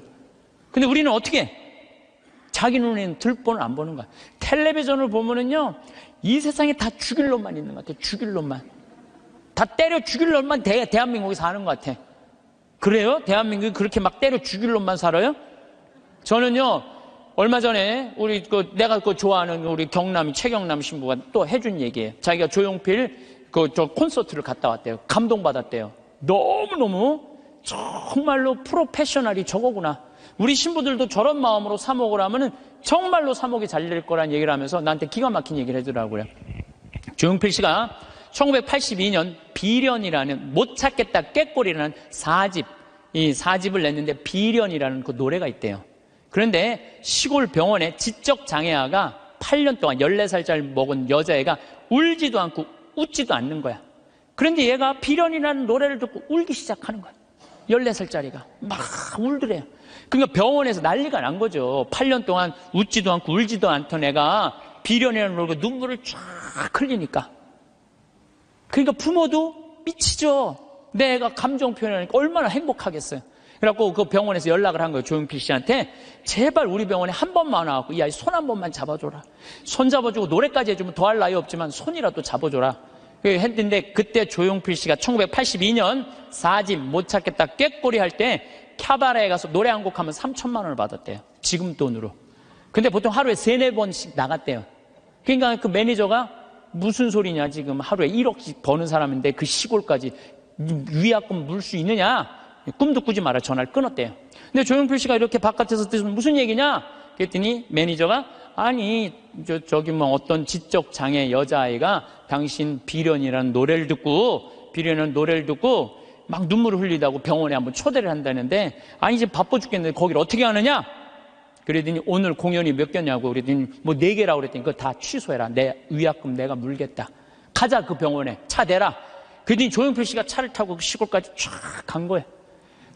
근데 우리는 어떻게? 자기 눈에 있는 들보는 안 보는 거야. 텔레비전을 보면은요, 이 세상에 다 죽일 놈만 있는 것 같아요. 죽일 놈만. 다 때려 죽일 놈만 대한민국에 사는 것 같아. 그래요? 대한민국이 그렇게 막 때려 죽일 놈만 살아요? 저는요, 얼마 전에 내가 좋아하는 우리 최경남 신부가 또 해준 얘기예요. 자기가 조용필 콘서트를 갔다 왔대요. 감동받았대요. 너무너무 정말로 프로페셔널이 저거구나. 우리 신부들도 저런 마음으로 사목을 하면은 정말로 사목이 잘 될 거란 얘기를 하면서 나한테 기가 막힌 얘기를 해주더라고요. 조용필 씨가 1982년 비련이라는 못 찾겠다 꾀꼬리라는 4집, 이 4집을 냈는데 비련이라는 그 노래가 있대요. 그런데 시골 병원에 지적장애아가 8년 동안 14살짜리 먹은 여자애가 울지도 않고 웃지도 않는 거야. 그런데 얘가 비련이라는 노래를 듣고 울기 시작하는 거야. 14살짜리가 막 울더래요. 그러니까 병원에서 난리가 난 거죠. 8년 동안 웃지도 않고 울지도 않던 애가 비련이라는 노래로 눈물을 쫙 흘리니까. 그러니까 부모도 미치죠. 내 애가 감정 표현하니까 얼마나 행복하겠어요. 그래갖고 그 병원에서 연락을 한 거예요. 조용필 씨한테. 제발 우리 병원에 한 번만 와갖고 이 아이 손 한 번만 잡아줘라. 손 잡아주고 노래까지 해주면 더할 나위 없지만 손이라도 잡아줘라. 했는데 그때 조용필 씨가 1982년 4집 못 찾겠다 꾀꼬리 할 때 캬바레에 가서 노래 한 곡 하면 3천만 원을 받았대요. 지금 돈으로. 근데 보통 하루에 3-4번씩 나갔대요. 그러니까 그 매니저가 무슨 소리냐, 지금 하루에 1억씩 버는 사람인데 그 시골까지 위약금 물 수 있느냐? 꿈도 꾸지 마라. 전화를 끊었대요. 근데 조용필 씨가 이렇게 바깥에서 듣으면 무슨 얘기냐? 그랬더니 매니저가 아니 저기 뭐 어떤 지적장애 여자아이가 당신 비련이라는 노래를 듣고 막 눈물을 흘리다고 병원에 한번 초대를 한다는데 아니 이제 바빠 죽겠는데 거기를 어떻게 하느냐? 그랬더니 오늘 공연이 몇 개냐고 그랬더니 뭐 4개라고 그랬더니 그거 다 취소해라. 내 위약금 내가 물겠다. 가자 그 병원에 차 대라. 그랬더니 조용필 씨가 차를 타고 그 시골까지 쫙 간 거예요.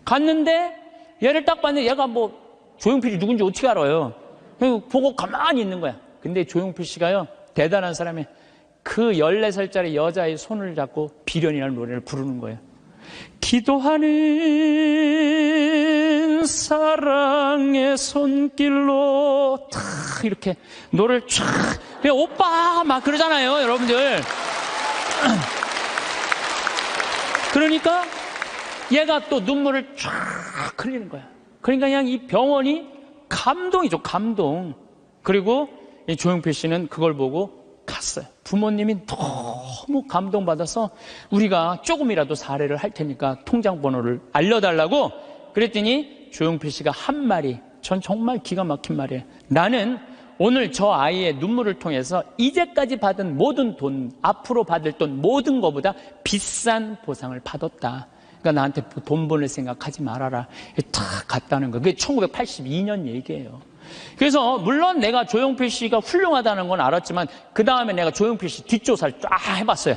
갔는데 얘를 딱 봤는데 얘가 뭐 조용필이 누군지 어떻게 알아요. 보고 가만히 있는 거야. 근데 조용필 씨가요 대단한 사람이 그 14살짜리 여자의 손을 잡고 비련이라는 노래를 부르는 거예요. 기도하는 사랑의 손길로 탁 이렇게 노래를 쫙 오빠 막 그러잖아요 여러분들. 그러니까 얘가 또 눈물을 쫙 흘리는 거야. 그러니까 그냥 이 병원이 감동이죠, 감동. 그리고 이 조용필 씨는 그걸 보고 갔어요. 부모님이 너무 감동받아서 우리가 조금이라도 사례를 할 테니까 통장 번호를 알려달라고 그랬더니 조용필 씨가 한 말이 전 정말 기가 막힌 말이에요. 나는 오늘 저 아이의 눈물을 통해서 이제까지 받은 모든 돈, 앞으로 받을 돈 모든 것보다 비싼 보상을 받았다. 그러니까 나한테 돈 보낼 생각하지 말아라. 탁 갔다는 거예요. 그게 1982년 얘기예요. 그래서 물론 내가 조용필 씨가 훌륭하다는 건 알았지만 그 다음에 내가 조용필 씨 뒷조사를 쫙 해봤어요.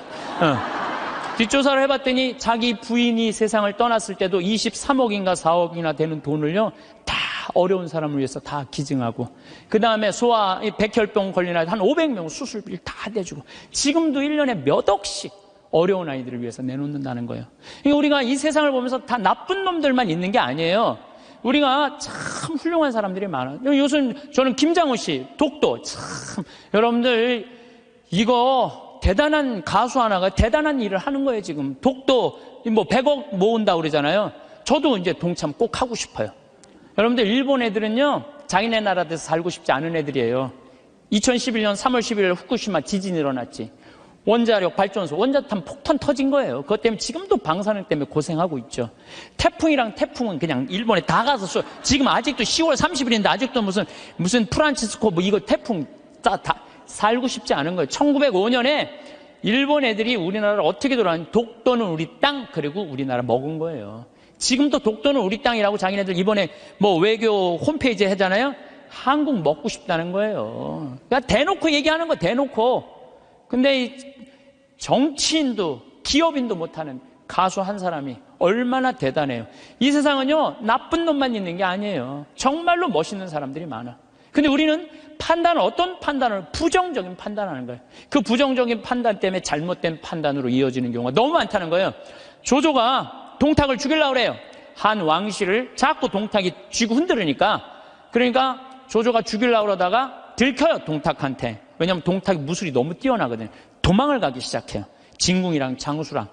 뒷조사를 해봤더니 자기 부인이 세상을 떠났을 때도 23억인가 4억이나 되는 돈을요 다 어려운 사람을 위해서 다 기증하고 그 다음에 소아 백혈병 걸린 아이 한 500명 수술비를 다 대주고 지금도 1년에 몇 억씩 어려운 아이들을 위해서 내놓는다는 거예요. 그러니까 우리가 이 세상을 보면서 다 나쁜 놈들만 있는 게 아니에요. 우리가 참 훌륭한 사람들이 많아요. 요즘 저는 김장훈 씨, 독도 참 여러분들 이거 대단한 가수 하나가 대단한 일을 하는 거예요. 지금 독도 뭐 100억 모은다 그러잖아요. 저도 이제 동참 꼭 하고 싶어요. 여러분들 일본 애들은요 자기네 나라에서 살고 싶지 않은 애들이에요. 2011년 3월 11일 후쿠시마 지진이 일어났지. 원자력 발전소, 원자탄 폭탄 터진 거예요. 그것 때문에 지금도 방사능 때문에 고생하고 있죠. 태풍은 그냥 일본에 다 가서 지금 아직도 10월 30일인데 아직도 무슨 프란치스코 뭐 이거 태풍 다 살고 싶지 않은 거예요. 1905년에 일본 애들이 우리나라를 어떻게 돌아왔는지 독도는 우리 땅 그리고 우리나라 먹은 거예요. 지금도 독도는 우리 땅이라고 자기네들 이번에 뭐 외교 홈페이지에 하잖아요. 한국 먹고 싶다는 거예요. 그러니까 대놓고 얘기하는 거 대놓고. 근데 이 정치인도 기업인도 못하는 가수 한 사람이 얼마나 대단해요. 이 세상은요 나쁜 놈만 있는 게 아니에요. 정말로 멋있는 사람들이 많아. 근데 우리는 어떤 판단을 부정적인 판단하는 거예요. 그 부정적인 판단 때문에 잘못된 판단으로 이어지는 경우가 너무 많다는 거예요. 조조가 동탁을 죽이려고 그래요. 한 왕실을 자꾸 동탁이 쥐고 흔들으니까 그러니까 조조가 죽이려고 그러다가 들켜요 동탁한테. 왜냐하면 동탁이 무술이 너무 뛰어나거든요. 도망을 가기 시작해요. 진궁이랑 장수랑.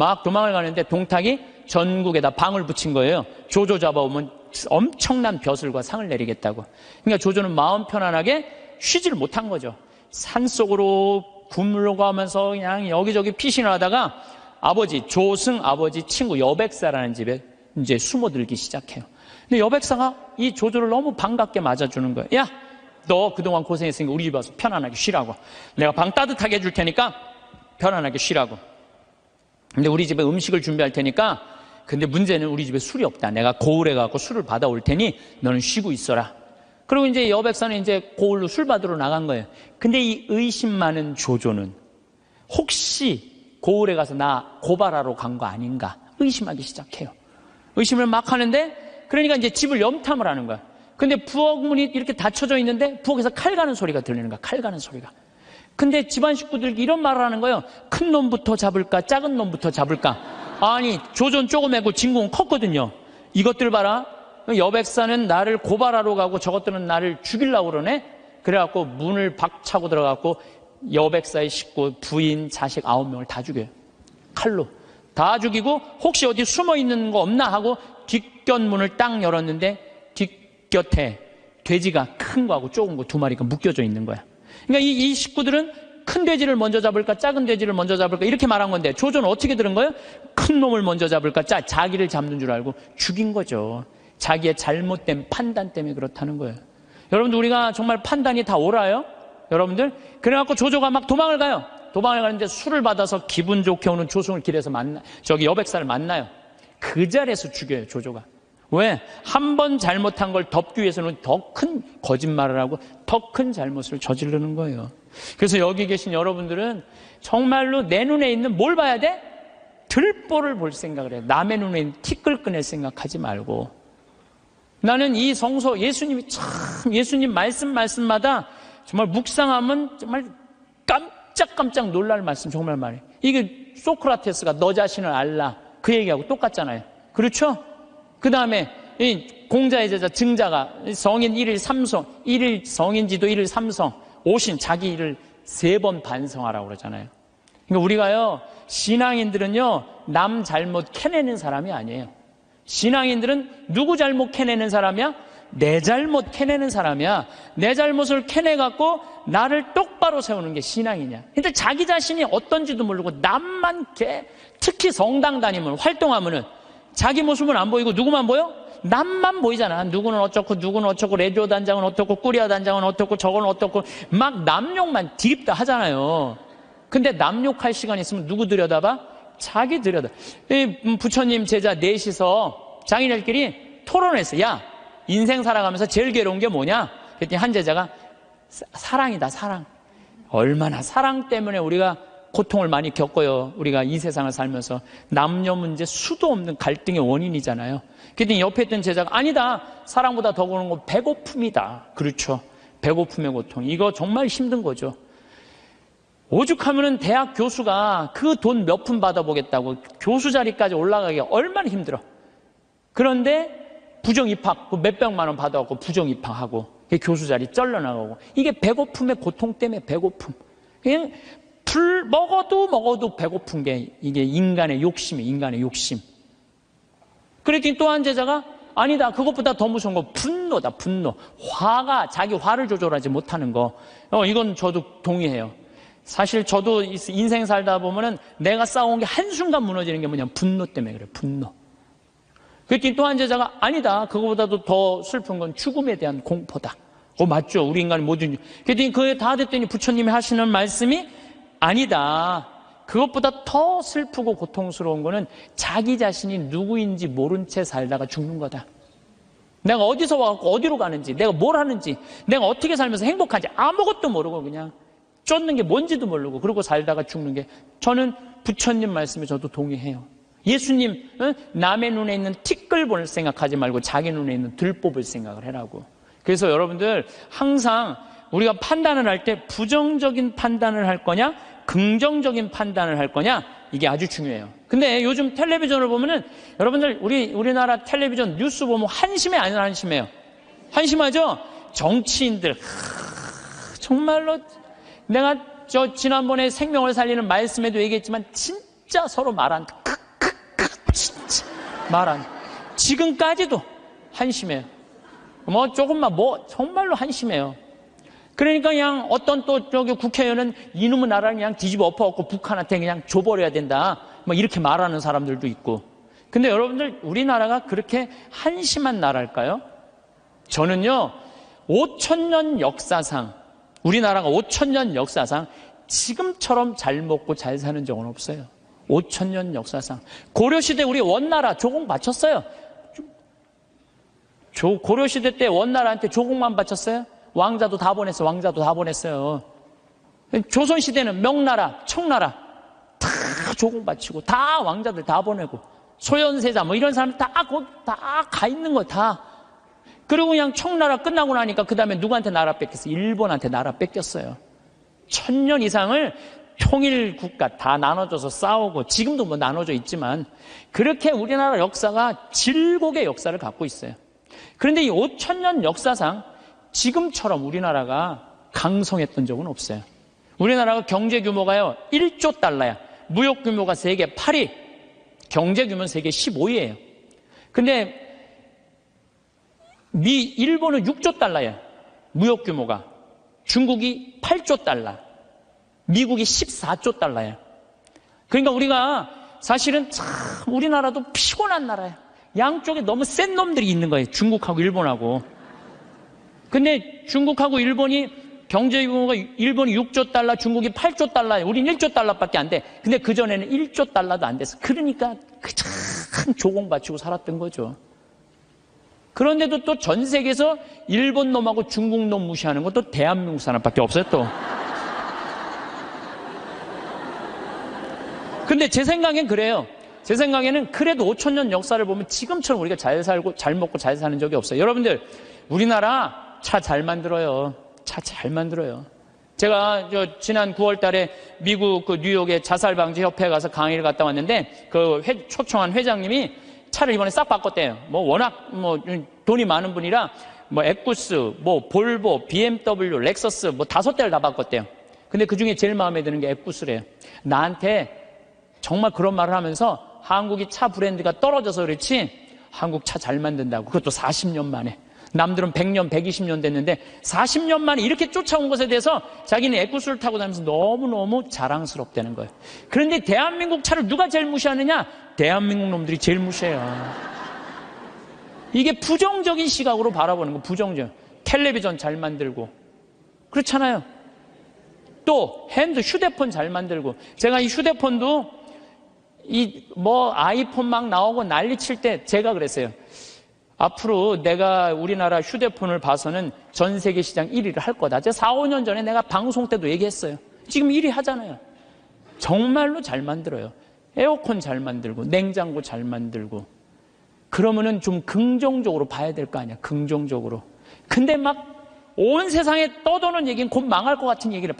막 도망을 가는데 동탁이 전국에다 방을 붙인 거예요. 조조 잡아오면 엄청난 벼슬과 상을 내리겠다고. 그러니까 조조는 마음 편안하게 쉬지를 못한 거죠. 산속으로 굶으려고 그냥 여기저기 피신을 하다가 아버지, 조승 아버지 친구 여백사라는 집에 이제 숨어들기 시작해요. 근데 여백사가 이 조조를 너무 반갑게 맞아주는 거예요. 야, 너 그동안 고생했으니까 우리 집 와서 편안하게 쉬라고. 내가 방 따뜻하게 해줄 테니까 편안하게 쉬라고. 근데 우리 집에 음식을 준비할 테니까, 근데 문제는 우리 집에 술이 없다. 내가 고을에 가고 술을 받아올 테니 너는 쉬고 있어라. 그리고 이제 여백사는 이제 고을로 술 받으러 나간 거예요. 근데 이 의심 많은 조조는 혹시 고을에 가서 나 고발하러 간 거 아닌가 의심하기 시작해요. 의심을 막 하는데, 그러니까 이제 집을 염탐을 하는 거야. 근데 부엌 문이 이렇게 닫혀져 있는데 부엌에서 칼 가는 소리가 들리는 거야. 칼 가는 소리가. 근데 집안 식구들이 이런 말을 하는 거예요. 큰 놈부터 잡을까 작은 놈부터 잡을까. 아니, 조조는 조그매고 진공은 컸거든요. 이것들 봐라. 여백사는 나를 고발하러 가고 저것들은 나를 죽이려고 그러네. 그래갖고 문을 박차고 들어가고 여백사의 식구, 부인, 자식 9명을 다 죽여요. 칼로 다 죽이고, 혹시 어디 숨어 있는 거 없나 하고 뒷곁문을 딱 열었는데 뒷곁에 돼지가 큰 거하고 조금 거 2마리가 묶여져 있는 거야. 그러니까 이 식구들은 큰 돼지를 먼저 잡을까 작은 돼지를 먼저 잡을까 이렇게 말한 건데, 조조는 어떻게 들은 거예요? 큰 놈을 먼저 잡을까 자기를 잡는 줄 알고 죽인 거죠. 자기의 잘못된 판단 때문에 그렇다는 거예요. 여러분들, 우리가 정말 판단이 다 옳아요? 여러분들? 그래갖고 조조가 막 도망을 가요. 도망을 가는데 술을 받아서 기분 좋게 오는 조승을 길에서 여백사를 만나요. 그 자리에서 죽여요, 조조가. 왜? 한 번 잘못한 걸 덮기 위해서는 더 큰 거짓말을 하고 더 큰 잘못을 저지르는 거예요. 그래서 여기 계신 여러분들은 정말로 내 눈에 있는 뭘 봐야 돼? 들보를 볼 생각을 해요. 남의 눈에 있는 티끌 꺼낼 생각하지 말고. 나는 이 성서, 예수님이 참, 예수님 말씀마다 정말 묵상하면 정말 깜짝깜짝 놀랄 말씀 정말 많아요. 이게 소크라테스가 너 자신을 알라 그 얘기하고 똑같잖아요. 그렇죠? 그 다음에 공자의 제자 증자가 성인 1일 3성, 1일 성인지도 1일 3성, 오신 자기 일을 3번 반성하라고 그러잖아요. 그러니까 우리가요, 신앙인들은요, 남 잘못 캐내는 사람이 아니에요. 신앙인들은 누구 잘못 캐내는 사람이야? 내 잘못 캐내는 사람이야. 내 잘못을 캐내갖고 나를 똑바로 세우는 게 신앙이냐. 근데 자기 자신이 어떤지도 모르고 남만 특히 성당 다니면, 활동하면은 자기 모습은 안 보이고 누구만 보여? 남만 보이잖아. 누구는 어쩌고 누구는 어쩌고, 레디오 단장은 어떻고 꾸리아 단장은 어떻고 저건 어떻고 막 남욕만 디립다 하잖아요. 근데 남욕할 시간 있으면 누구 들여다봐? 자기 들여다. 부처님 제자 넷이서 장인들끼리 토론했어. 야, 인생 살아가면서 제일 괴로운 게 뭐냐? 그랬더니 한 제자가 사랑이다, 사랑. 얼마나 사랑 때문에 우리가 고통을 많이 겪어요. 우리가 이 세상을 살면서 남녀 문제 수도 없는 갈등의 원인이잖아요. 그랬더니 옆에 있던 제자가 아니다, 사랑보다 더 그런 건 배고픔이다. 그렇죠, 배고픔의 고통. 이거 정말 힘든 거죠. 오죽하면은 대학 교수가 그 돈 몇 푼 받아보겠다고 교수 자리까지 올라가기가 얼마나 힘들어. 그런데 부정 입학 몇백만 원 받아갖고 부정 입학하고 교수 자리 쩔러나가고, 이게 배고픔의 고통 때문에 배고픔. 그냥 먹어도 배고픈 게 이게 인간의 욕심이에요. 인간의 욕심. 그랬더니 또 한 제자가 아니다, 그것보다 더 무서운 거 분노다, 분노. 화가, 자기 화를 조절하지 못하는 거. 이건 저도 동의해요. 사실 저도 인생 살다 보면은 내가 싸운 게 한순간 무너지는 게 뭐냐, 분노 때문에 그래요. 분노. 그랬더니 또 한 제자가 아니다, 그거보다도 더 슬픈 건 죽음에 대한 공포다. 맞죠, 우리 인간이 모든. 그랬더니 그게 다 됐더니 부처님이 하시는 말씀이 아니다, 그것보다 더 슬프고 고통스러운 거는 자기 자신이 누구인지 모른 채 살다가 죽는 거다. 내가 어디서 와갖고 어디로 가는지, 내가 뭘 하는지, 내가 어떻게 살면서 행복한지 아무것도 모르고 그냥 쫓는 게 뭔지도 모르고 그러고 살다가 죽는 게, 저는 부처님 말씀에 저도 동의해요. 예수님, 남의 눈에 있는 티끌 볼 생각하지 말고 자기 눈에 있는 들 뽑을 생각을 해라고. 그래서 여러분들 항상 우리가 판단을 할 때 부정적인 판단을 할 거냐 긍정적인 판단을 할 거냐, 이게 아주 중요해요. 근데 요즘 텔레비전을 보면은 여러분들, 우리나라 텔레비전 뉴스 보면 한심해 안 한심해요? 한심하죠? 정치인들 정말로, 내가 지난번에 생명을 살리는 말씀에도 얘기했지만 진짜 서로 말한 진짜 말안. 지금까지도 한심해요. 조금만 정말로 한심해요. 그러니까 그냥 어떤 또 저기 국회의원은 이놈의 나라를 그냥 뒤집어 엎어갖고 북한한테 그냥 줘버려야 된다. 이렇게 말하는 사람들도 있고. 근데 여러분들, 우리나라가 그렇게 한심한 나라일까요? 저는요, 5,000년 역사상, 우리나라가 5,000년 역사상 지금처럼 잘 먹고 잘 사는 적은 없어요. 5,000년 역사상. 고려시대 우리 원나라 조공 바쳤어요. 고려시대 때 원나라한테 조공만 바쳤어요? 왕자도 다 보냈어요. 조선시대는 명나라, 청나라 다 조공 바치고, 다 왕자들 다 보내고, 소현세자 이런 사람 다 가 있는 거 다. 그리고 그냥 청나라 끝나고 나니까 그 다음에 누구한테 나라 뺏겼어요? 일본한테 나라 뺏겼어요. 1,000년 이상을 통일 국가 다 나눠져서 싸우고, 지금도 나눠져 있지만, 그렇게 우리나라 역사가 질곡의 역사를 갖고 있어요. 그런데 이 5,000년 역사상 지금처럼 우리나라가 강성했던 적은 없어요. 우리나라가 경제 규모가요, 1조 달러야. 무역 규모가 세계 8위, 경제 규모는 세계 15위예요. 근데 일본은 6조 달러야, 무역 규모가. 중국이 8조 달러, 미국이 14조 달러야. 그러니까 우리가 사실은 참 우리나라도 피곤한 나라야. 양쪽에 너무 센 놈들이 있는 거예요, 중국하고 일본하고. 근데 중국하고 일본이 경제 규모가, 일본이 6조 달러, 중국이 8조 달러예요. 우린 1조 달러밖에 안 돼. 근데 그전에는 1조 달러도 안 됐어. 그러니까 참 조공 바치고 살았던 거죠. 그런데도 또 전 세계에서 일본 놈하고 중국 놈 무시하는 것도 대한민국 사람밖에 없어요, 또. 근데 제 생각엔 그래요. 제 생각에는 그래도 5,000년 역사를 보면 지금처럼 우리가 잘 살고 잘 먹고 잘 사는 적이 없어요. 여러분들, 우리나라 차 잘 만들어요. 차 잘 만들어요. 제가 지난 9월 달에 미국 뉴욕의 자살방지협회에 가서 강의를 갔다 왔는데, 초청한 회장님이 차를 이번에 싹 바꿨대요. 워낙 돈이 많은 분이라 에쿠스, 볼보, BMW, 렉서스 5대를 다 바꿨대요. 근데 그 중에 제일 마음에 드는 게 에쿠스래요. 나한테 정말 그런 말을 하면서, 한국이 차 브랜드가 떨어져서 그렇지 한국 차 잘 만든다고. 그것도 40년 만에. 남들은 100년, 120년 됐는데 40년 만에 이렇게 쫓아온 것에 대해서 자기는 에쿠스를 타고 다니면서 너무너무 자랑스럽다는 거예요. 그런데 대한민국 차를 누가 제일 무시하느냐? 대한민국 놈들이 제일 무시해요. 이게 부정적인 시각으로 바라보는 거, 부정적. 텔레비전 잘 만들고 그렇잖아요. 또 휴대폰 잘 만들고. 제가 이 휴대폰도 아이폰 막 나오고 난리 칠 때 제가 그랬어요. 앞으로 내가 우리나라 휴대폰을 봐서는 전 세계 시장 1위를 할 거다. 제가 4, 5년 전에 내가 방송 때도 얘기했어요. 지금 1위 하잖아요. 정말로 잘 만들어요. 에어컨 잘 만들고, 냉장고 잘 만들고. 그러면은 좀 긍정적으로 봐야 될 거 아니야, 긍정적으로. 근데 온 세상에 떠도는 얘기는 곧 망할 것 같은 얘기를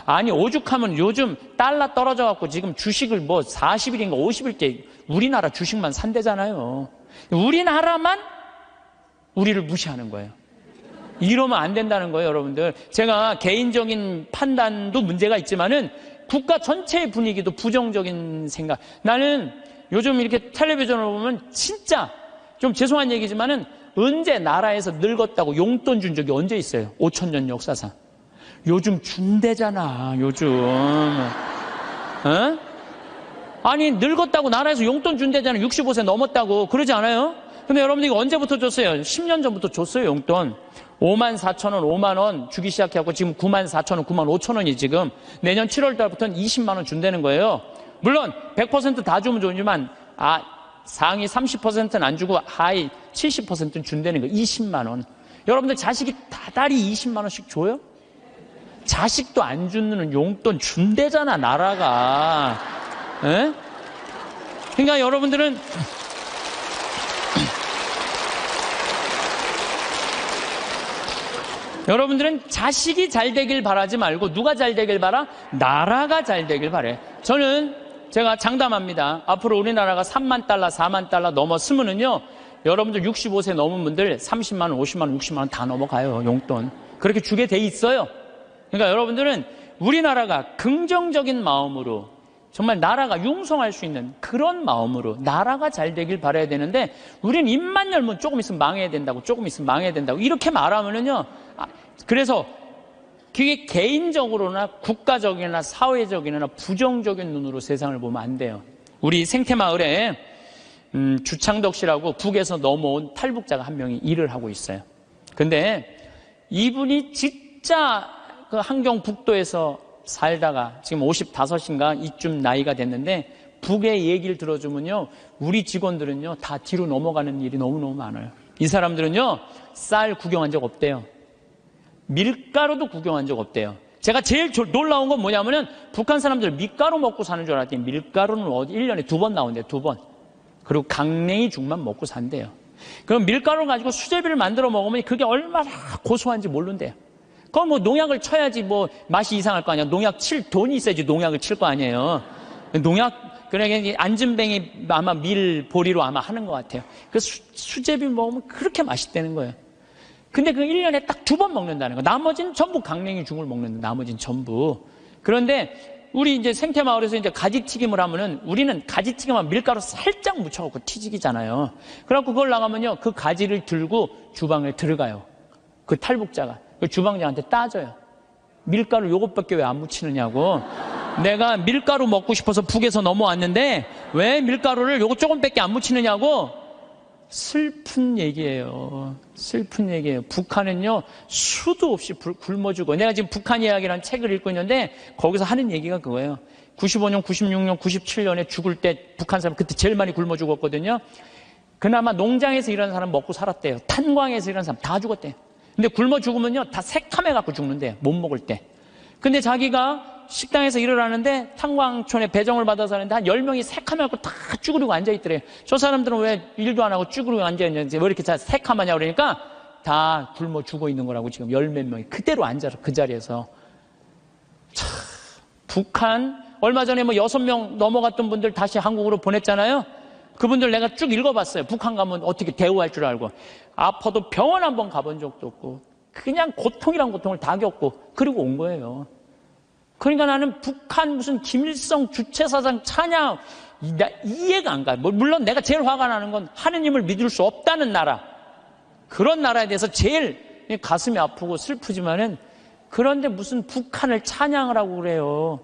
아니, 오죽하면 요즘 달러 떨어져갖고 지금 주식을 40일인가 50일째 우리나라 주식만 산대잖아요. 우리나라만 우리를 무시하는 거예요. 이러면 안 된다는 거예요, 여러분들. 제가 개인적인 판단도 문제가 있지만은 국가 전체의 분위기도 부정적인 생각. 나는 요즘 이렇게 텔레비전을 보면 진짜 좀 죄송한 얘기지만은 언제 나라에서 늙었다고 용돈 준 적이 언제 있어요? 5,000년 역사상. 요즘 준대잖아, 요즘. 아니, 늙었다고 나라에서 용돈 준대잖아. 65세 넘었다고. 그러지 않아요? 근데 여러분들 이거 언제부터 줬어요? 10년 전부터 줬어요, 용돈. 54,000원, 5만원 주기 시작해갖고 지금 94,000원, 95,000원이 지금 내년 7월 달부터는 20만원 준다는 거예요. 물론 100% 다 주면 좋지만 상위 30%는 안 주고 하위 70%는 준다는 거예요. 20만원. 여러분들 자식이 다달이 20만원씩 줘요? 자식도 안 주는 용돈 준대잖아, 나라가. 에? 그러니까 여러분들은 여러분들은 자식이 잘 되길 바라지 말고 누가 잘 되길 바라? 나라가 잘 되길 바래. 제가 장담합니다. 앞으로 우리나라가 3만 달러, 4만 달러 넘었으면은요, 여러분들 65세 넘은 분들 30만 원, 50만 원, 60만 원 다 넘어가요, 용돈. 그렇게 주게 돼 있어요. 그러니까 여러분들은 우리나라가 긍정적인 마음으로 정말 나라가 융성할 수 있는 그런 마음으로 나라가 잘 되길 바라야 되는데, 우리는 입만 열면 조금 있으면 망해야 된다고, 조금 있으면 망해야 된다고 이렇게 말하면은요, 그래서 그게 개인적으로나 국가적이나 사회적이나 부정적인 눈으로 세상을 보면 안 돼요. 우리 생태마을에 주창덕 씨라고 북에서 넘어온 탈북자가 한 명이 일을 하고 있어요. 근데 이분이 진짜 그 함경북도에서 살다가 지금 55인가 이쯤 나이가 됐는데, 북의 얘기를 들어주면요, 우리 직원들은요 다 뒤로 넘어가는 일이 너무너무 많아요. 이 사람들은요 쌀 구경한 적 없대요. 밀가루도 구경한 적 없대요. 제가 제일 놀라운 건 뭐냐면은, 북한 사람들 밀가루 먹고 사는 줄 알았더니 밀가루는 1년에 2번 나온대요. 2번. 그리고 강냉이 죽만 먹고 산대요. 그럼 밀가루를 가지고 수제비를 만들어 먹으면 그게 얼마나 고소한지 모른대요. 그건 뭐 농약을 쳐야지 뭐 맛이 이상할 거 아니야. 농약 칠 돈이 있어야지 농약을 칠 거 아니에요. 그러니까 안진뱅이 아마 밀보리로 아마 하는 것 같아요. 그 수제비 먹으면 그렇게 맛있다는 거예요. 근데 그 1년에 딱 2번 먹는다는 거. 나머지는 전부 강냉이 죽을 먹는다. 나머지는 전부. 그런데 우리 이제 생태마을에서 이제 가지튀김을 하면은, 우리는 가지튀김만 밀가루 살짝 묻혀갖고 튀기잖아요. 그래갖고 그걸 나가면요, 그 가지를 들고 주방에 들어가요. 그 탈북자가. 그 주방장한테 따져요. 밀가루 요것밖에 왜 안 묻히느냐고. 내가 밀가루 먹고 싶어서 북에서 넘어왔는데 왜 밀가루를 요거 조금밖에 안 묻히느냐고. 슬픈 얘기예요. 슬픈 얘기예요. 북한은요 수도 없이 굶어 죽어. 내가 지금 북한 이야기라는 책을 읽고 있는데 거기서 하는 얘기가 그거예요. 95년, 96년, 97년에 죽을 때 북한 사람 그때 제일 많이 굶어 죽었거든요. 그나마 농장에서 일하는 사람 먹고 살았대요. 탄광에서 일하는 사람 다 죽었대요. 근데 굶어 죽으면요 다 새카매 갖고 죽는데요. 못 먹을 때. 근데 자기가 식당에서 일을 하는데 탄광촌에 배정을 받아서 하는데 한 10명이 새카매 갖고 다 쭈그리고 앉아있더래요. 저 사람들은 왜 일도 안 하고 쭈그리고 앉아있는지, 왜 이렇게 새카마냐 그러니까 다 굶어 죽어 있는 거라고. 지금 10몇 명이 그대로 앉아서 그 자리에서. 참, 북한 얼마 전에 뭐 6명 넘어갔던 분들 다시 한국으로 보냈잖아요. 그분들 내가 쭉 읽어봤어요. 북한 가면 어떻게 대우할 줄 알고. 아파도 병원 한번 가본 적도 없고 그냥 고통이란 고통을 다 겪고 그리고 온 거예요. 그러니까 나는 북한 무슨 김일성 주체사상 찬양 이해가 안 가요. 물론 내가 제일 화가 나는 건 하느님을 믿을 수 없다는 나라, 그런 나라에 대해서 제일 가슴이 아프고 슬프지만은, 그런데 무슨 북한을 찬양을 하고 그래요.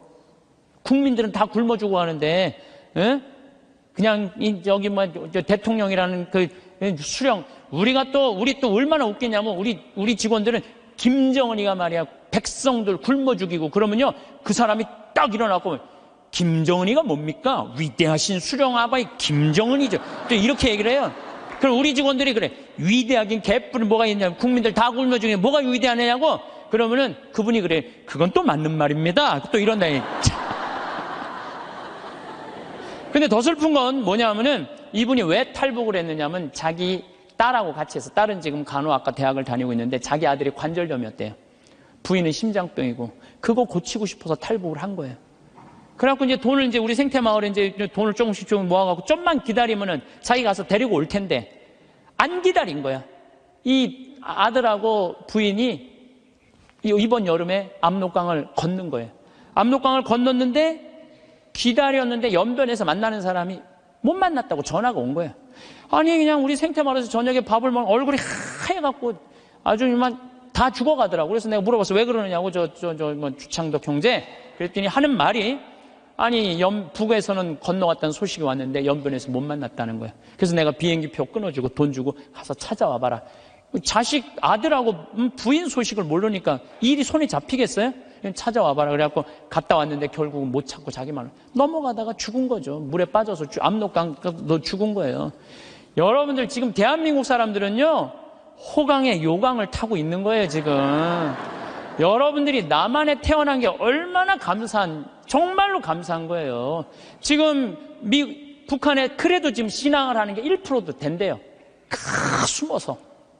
국민들은 다 굶어 죽어 하는데, 에? 그냥 여기 뭐 대통령이라는 그 수령, 우리 또 얼마나 웃기냐면, 우리 직원들은 김정은이가 말이야 백성들 굶어 죽이고 그러면요 그 사람이 딱 일어나고, 김정은이가 뭡니까? 위대하신 수령아바이 김정은이죠. 또 이렇게 얘기를 해요. 그럼 우리 직원들이 그래, 위대하긴 개뿔은 뭐가 있냐고, 국민들 다 굶어 죽이는 뭐가 위대하냐고. 그러면은 그분이 그래, 그건 또 맞는 말입니다. 또 이런다니. 근데 더 슬픈 건 뭐냐면은, 이분이 왜 탈북을 했느냐면 자기 딸하고 같이 해서, 딸은 지금 간호학과 대학을 다니고 있는데 자기 아들이 관절염이었대요. 부인은 심장병이고 그거 고치고 싶어서 탈북을 한 거예요. 그래갖고 이제 돈을 이제 우리 생태마을에 이제 돈을 조금씩 모아갖고 좀만 기다리면은 자기 가서 데리고 올 텐데 안 기다린 거야. 이 아들하고 부인이 이번 여름에 압록강을 건넌 거예요. 압록강을 건넜는데 기다렸는데 연변에서 만나는 사람이 못 만났다고 전화가 온 거예요. 아니 그냥 우리 생태마을에서 저녁에 밥을 먹으면 얼굴이 하얘갖고 아주 이만 다 죽어가더라고. 그래서 내가 물어봤어. 왜 그러느냐고. 뭐 주창덕 형제. 그랬더니 하는 말이, 아니 북에서는 건너갔다는 소식이 왔는데 연변에서 못 만났다는 거야. 그래서 내가 비행기표 끊어주고 돈 주고 가서 찾아와 봐라. 자식 아들하고 부인 소식을 모르니까 일이 손에 잡히겠어요? 찾아와 봐라. 그래갖고 갔다 왔는데 결국은 못 찾고 자기만 넘어가다가 죽은 거죠. 물에 빠져서 압록강 너 죽은 거예요. 여러분들 지금 대한민국 사람들은요 호강에 요강을 타고 있는 거예요. 지금 여러분들이 남한에 태어난 게 얼마나 정말로 감사한 거예요. 지금 북한에 그래도 지금 신앙을 하는 게 1%도 된대요.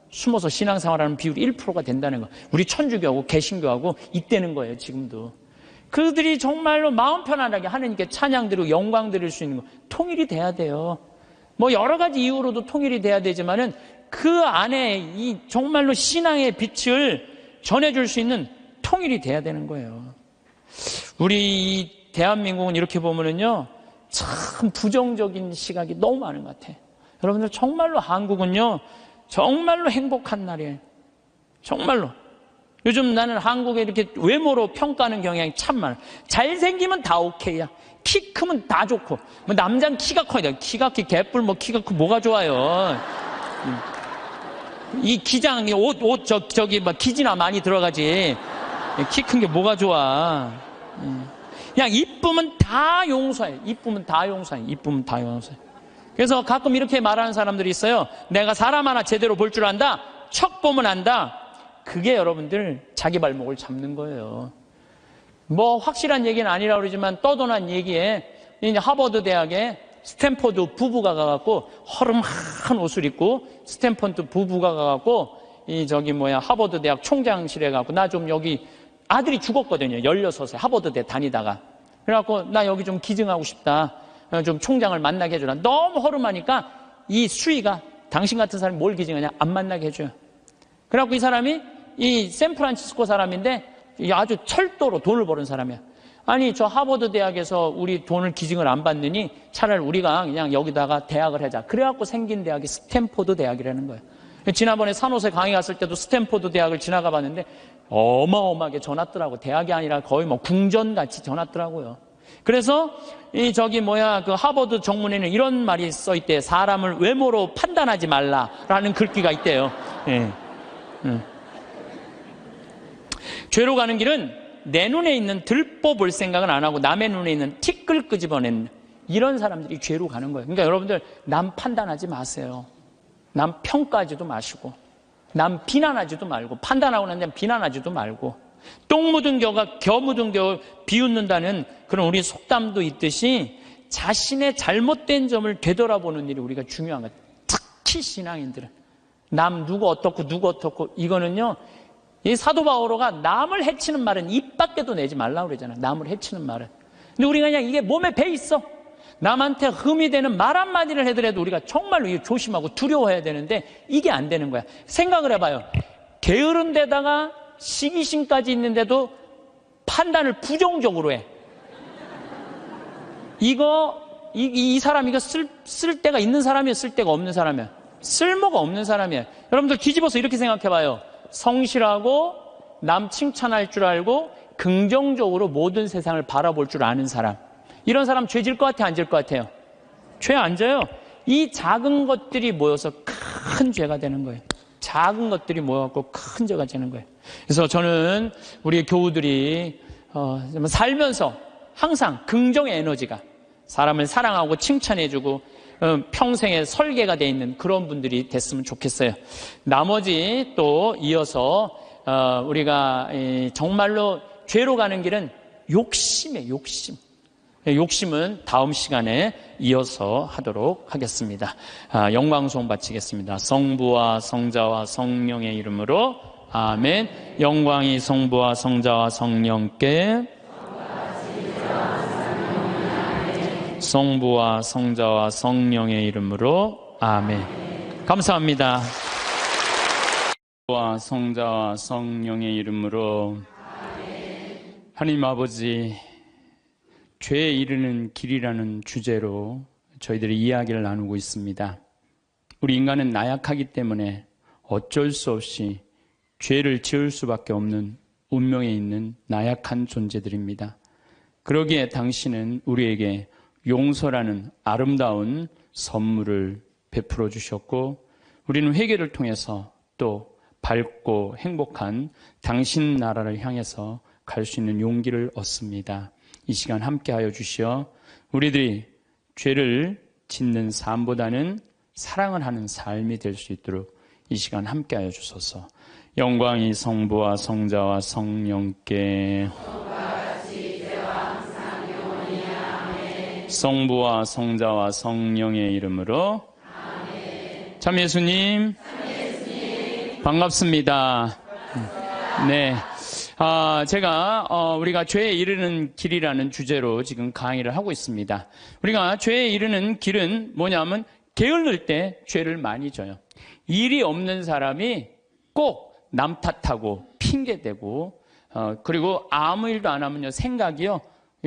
숨어서 신앙생활하는 비율이 1%가 된다는 거. 우리 천주교하고 개신교하고 있다는 거예요. 지금도 그들이 정말로 마음 편안하게 하느님께 찬양 드리고 영광 드릴 수 있는 거, 통일이 돼야 돼요. 뭐 여러 가지 이유로도 통일이 돼야 되지만은 그 안에 이 정말로 신앙의 빛을 전해줄 수 있는 통일이 돼야 되는 거예요. 우리 대한민국은 이렇게 보면은요, 참 부정적인 시각이 너무 많은 것 같아요. 여러분들 정말로 한국은요, 정말로 행복한 나라예요. 정말로. 요즘 나는 한국에 이렇게 외모로 평가하는 경향이 참 많아. 잘생기면 다 오케이야. 키 크면 다 좋고. 뭐 남자는 키가 커야 돼. 키가 키 개뿔 뭐 키가 크고 뭐가 좋아요. 이 기장 저기 막 기지나 많이 들어가지. 키 큰 게 뭐가 좋아. 그냥 이쁘면 다 용서해. 이쁘면 다 용서해. 이쁘면 다 용서해. 그래서 가끔 이렇게 말하는 사람들이 있어요. 내가 사람 하나 제대로 볼 줄 안다. 척 보면 안다. 그게 여러분들 자기 발목을 잡는 거예요. 뭐 확실한 얘기는 아니라고 그러지만 떠도난 얘기에 이제 하버드 대학에 스탠포드 부부가 가갖고 허름한 옷을 입고 스탠포드 부부가 가갖고 하버드 대학 총장실에 가고 나 좀 여기 아들이 죽었거든요. 16세 하버드 대 다니다가. 그래갖고 나 여기 좀 기증하고 싶다. 좀 총장을 만나게 해주라. 너무 허름하니까 이 수위가 당신 같은 사람이 뭘 기증하냐? 안 만나게 해줘요. 그래갖고 이 사람이 이 샌프란시스코 사람인데 아주 철도로 돈을 버는 사람이야. 아니 저 하버드 대학에서 우리 돈을 기증을 안 받느니 차라리 우리가 그냥 여기다가 대학을 하자. 그래갖고 생긴 대학이 스탠포드 대학이라는 거예요. 지난번에 산호세 강의 갔을 때도 스탠포드 대학을 지나가 봤는데 어마어마하게 전왔더라고. 대학이 아니라 거의 뭐 궁전같이 전왔더라고요. 그래서 그 하버드 정문에는 이런 말이 써 있대요. 사람을 외모로 판단하지 말라라는 글귀가 있대요. 예. 죄로 가는 길은 내 눈에 있는 들보 볼 생각은 안 하고 남의 눈에 있는 티끌 끄집어내는 이런 사람들이 죄로 가는 거예요. 그러니까 여러분들 남 판단하지 마세요. 남 평가하지도 마시고 남 비난하지도 말고 판단하고 난 다음에 비난하지도 말고 똥 묻은 겨 묻은 겨 비웃는다는 그런 우리 속담도 있듯이 자신의 잘못된 점을 되돌아보는 일이 우리가 중요한 거예요. 특히 신앙인들은 남 누구 어떻고 이거는요. 이 사도 바오로가 남을 해치는 말은 입 밖에도 내지 말라고 그러잖아요. 남을 해치는 말은. 근데 우리가 그냥 이게 몸에 배 있어. 남한테 흠이 되는 말 한마디를 하더라도 우리가 정말로 조심하고 두려워해야 되는데 이게 안 되는 거야. 생각을 해봐요. 게으른 데다가 시기심까지 있는데도 판단을 부정적으로 해. 이 사람 이거 쓸 데가 있는 사람이야, 쓸 데가 없는 사람이야. 쓸모가 없는 사람이야. 여러분들 뒤집어서 이렇게 생각해봐요. 성실하고 남 칭찬할 줄 알고 긍정적으로 모든 세상을 바라볼 줄 아는 사람. 이런 사람 죄 질 것 같아요? 안 질 것 같아요? 죄 안 져요. 이 작은 것들이 모여서 큰 죄가 되는 거예요. 작은 것들이 모여갖고 큰 죄가 되는 거예요. 그래서 저는 우리 교우들이 살면서 항상 긍정의 에너지가 사람을 사랑하고 칭찬해주고 평생의 설계가 돼 있는 그런 분들이 됐으면 좋겠어요. 나머지 또 이어서 우리가 정말로 죄로 가는 길은 욕심이에요. 욕심은 다음 시간에 이어서 하도록 하겠습니다. 영광송 바치겠습니다. 성부와 성자와 성령의 이름으로 아멘. 영광이 성부와 성자와 성령께 성부와 성자와 성령의 이름으로 아멘. 감사합니다. 성부와 성자와 성령의 이름으로 하나님 아버지, 죄에 이르는 길이라는 주제로 저희들이 이야기를 나누고 있습니다. 우리 인간은 나약하기 때문에 어쩔 수 없이 죄를 지을 수밖에 없는 운명에 있는 나약한 존재들입니다. 그러기에 당신은 우리에게 용서라는 아름다운 선물을 베풀어 주셨고 우리는 회개를 통해서 또 밝고 행복한 당신 나라를 향해서 갈 수 있는 용기를 얻습니다. 이 시간 함께하여 주시어 우리들이 죄를 짓는 삶보다는 사랑을 하는 삶이 될 수 있도록 이 시간 함께하여 주소서. 영광이 성부와 성자와 성령께 성부와 성자와 성령의 이름으로 아멘. 참 예수님 반갑습니다. 네. 제가 우리가 죄에 이르는 길이라는 주제로 지금 강의를 하고 있습니다. 우리가 죄에 이르는 길은 뭐냐면 게을를 때 죄를 많이 져요. 일이 없는 사람이 꼭 남 탓하고 핑계대고 그리고 아무 일도 안 하면요 생각이요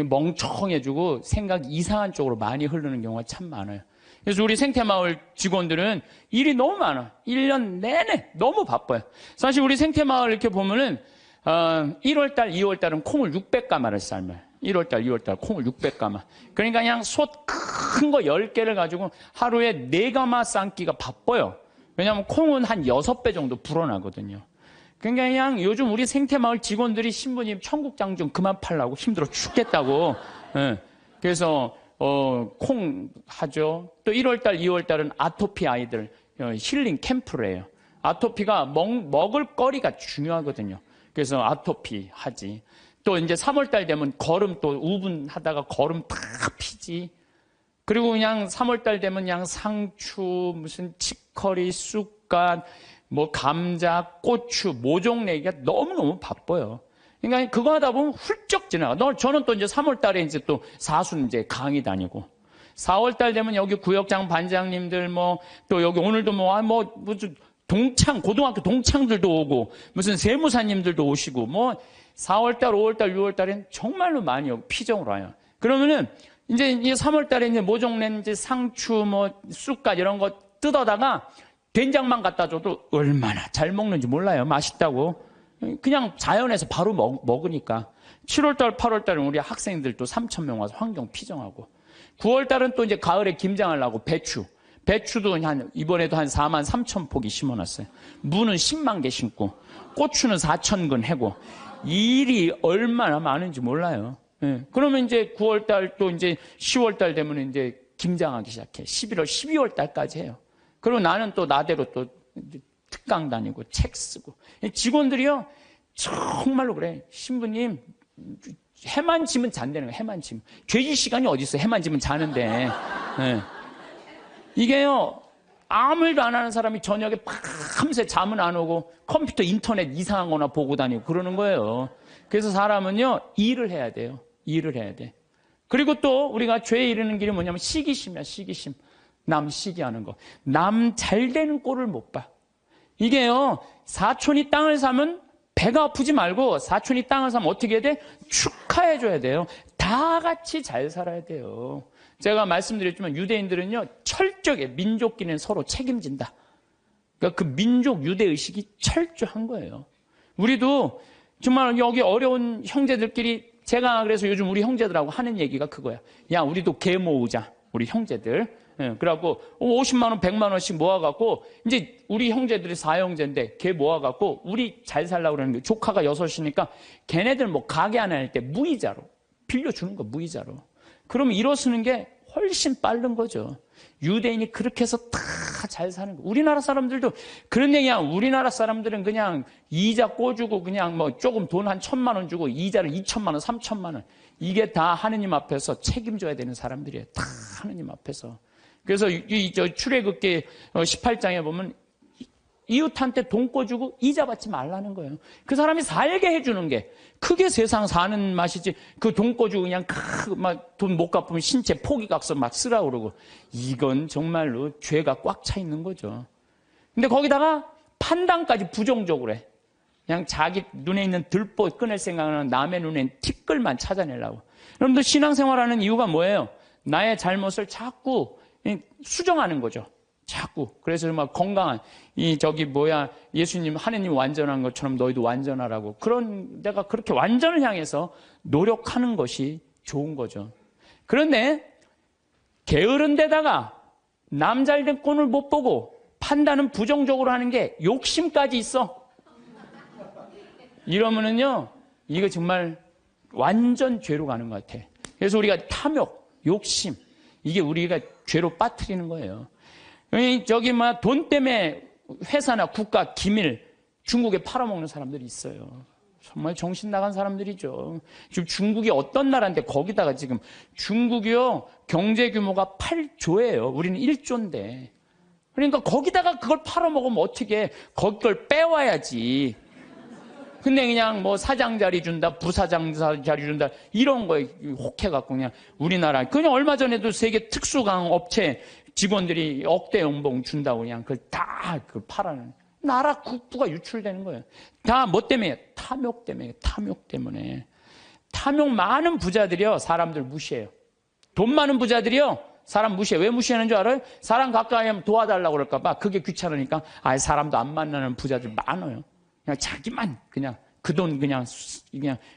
멍청해지고 생각이 이상한 쪽으로 많이 흐르는 경우가 참 많아요. 그래서 우리 생태마을 직원들은 일이 너무 많아. 1년 내내 너무 바빠요. 사실 우리 생태마을 이렇게 보면은 1월달, 2월달은 콩을 600가마를 삶아요. 1월달, 2월달 콩을 600가마. 그러니까 그냥 솥 큰 거 10개를 가지고 하루에 4가마 삶기가 바빠요. 왜냐하면 콩은 한 6배 정도 불어나거든요. 그러니까 그냥 요즘 우리 생태마을 직원들이 신부님 청국장 좀 그만 팔라고 힘들어 죽겠다고. 그래서 콩 하죠. 또 1월달, 2월달은 아토피 아이들 힐링 캠프를 해요. 아토피가 먹을 거리가 중요하거든요. 그래서 아토피 하지. 또 이제 3월달 되면 거름 또 우분하다가 거름 다 피지. 그리고 그냥 3월달 되면 그냥 상추, 무슨 치커리, 쑥갓, 뭐 감자, 고추, 모종 내기가 너무너무 바빠요. 그러니까 그거 하다 보면 훌쩍 지나가. 저는 또 이제 3월달에 이제 또 사순 이제 강의 다니고. 4월달 되면 여기 구역장 반장님들 또 여기 오늘도 무슨 고등학교 동창들도 오고, 무슨 세무사님들도 오시고, 4월달, 5월달, 6월달엔 정말로 많이 피정을 와요. 그러면은 이제 3월달에 이제 모종낸 이제 상추, 쑥갓 이런 거 뜯어다가 된장만 갖다 줘도 얼마나 잘 먹는지 몰라요. 맛있다고. 그냥 자연에서 바로 먹으니까. 7월달, 8월달은 우리 학생들도 3,000명 와서 환경 피정하고. 9월달은 또 이제 가을에 김장하려고 배추도 이번에도 한 4만 3천 포기 심어놨어요. 무는 10만 개 심고, 고추는 4,000근 해고. 일이 얼마나 많은지 몰라요. 그러면 이제 9월달 또 이제 10월달 되면 이제 김장하기 시작해. 11월, 12월달까지 해요. 그리고 나는 또 나대로 또 특강 다니고 책 쓰고. 직원들이요, 정말로 그래. 신부님, 해만 지면 잔다는 거예요. 해만 지면. 죄질 시간이 어디 있어? 해만 지면 자는데. 이게요, 아무 일도 안 하는 사람이 저녁에 밤새 잠은 안 오고 컴퓨터 인터넷 이상한 거나 보고 다니고 그러는 거예요. 그래서 사람은요, 일을 해야 돼요. 일을 해야 돼. 그리고 또 우리가 죄에 이르는 길이 뭐냐면 시기심이야, 시기심. 남 시기하는 거. 남 잘 되는 꼴을 못 봐. 이게요, 사촌이 땅을 사면 배가 아프지 말고 사촌이 땅을 사면 어떻게 해야 돼? 축하해줘야 돼요. 다 같이 잘 살아야 돼요. 제가 말씀드렸지만 유대인들은요, 철저하게 민족끼리는 서로 책임진다. 그러니까 그 민족 유대의식이 철저한 거예요. 우리도 정말 여기 어려운 형제들끼리 제가 그래서 요즘 우리 형제들하고 하는 얘기가 그거야. 야, 우리도 개 모으자. 우리 형제들. 그래갖고 50만 원, 100만 원씩 모아갖고 이제 우리 형제들이 4형제인데 개 모아갖고 우리 잘 살라고 그러는 거예요. 조카가 6이니까 걔네들 가게 하나 할 때 무이자로 빌려주는 거, 무이자로. 그러면 일어서는 게 훨씬 빠른 거죠. 유대인이 그렇게 해서 다 잘 사는 거. 우리나라 사람들도 그런 얘기야. 우리나라 사람들은 그냥 이자 꿔주고 그냥 조금 돈 한 1,000만 원 주고 이자를 2,000만 원, 3,000만 원. 이게 다 하느님 앞에서 책임져야 되는 사람들이에요. 다 하느님 앞에서. 그래서 출애굽기 18장에 보면 이웃한테 돈 꿔주고 이자 받지 말라는 거예요. 그 사람이 살게 해주는 게 그게 세상 사는 맛이지. 그 돈 꿔주고 그냥 돈 못 갚으면 신체 포기각서 막 쓰라고 그러고. 이건 정말로 죄가 꽉 차 있는 거죠. 근데 거기다가 판단까지 부정적으로 해. 그냥 자기 눈에 있는 들보 끊을 생각은 남의 눈엔 티끌만 찾아내려고. 여러분들 신앙생활하는 이유가 뭐예요? 나의 잘못을 자꾸 수정하는 거죠. 자꾸. 그래서 정말 건강한 예수님 하느님 완전한 것처럼 너희도 완전하라고. 내가 그렇게 완전을 향해서 노력하는 것이 좋은 거죠. 그런데 게으른 데다가 남 잘된 꼴을 못 보고 판단은 부정적으로 하는 게 욕심까지 있어. 이러면은요, 이거 정말 완전 죄로 가는 것 같아. 그래서 우리가 탐욕, 욕심, 이게 우리가 죄로 빠뜨리는 거예요. 돈 때문에 회사나 국가 기밀 중국에 팔아먹는 사람들이 있어요. 정말 정신 나간 사람들이죠. 지금 중국이 어떤 나라인데 거기다가 지금 중국이요, 경제 규모가 8조예요. 우리는 1조인데. 그러니까 거기다가 그걸 팔아먹으면 어떻게 해? 거기 걸 빼와야지. 근데 그냥 사장 자리 준다, 부사장 자리 준다, 이런 거에 혹해갖고 그냥 우리나라, 그냥 얼마 전에도 세계 특수강 업체 직원들이 억대 연봉 준다고 그냥 그걸 다 팔아는. 나라 국부가 유출되는 거예요. 다 뭐 때문에? 탐욕 때문에, 탐욕 때문에. 탐욕 많은 부자들이요, 사람들 무시해요. 돈 많은 부자들이요, 사람 무시해. 왜 무시하는 줄 알아요? 사람 가까이 하면 도와달라고 그럴까봐. 그게 귀찮으니까. 사람도 안 만나는 부자들 많아요. 그냥 자기만 그냥 그 돈 그냥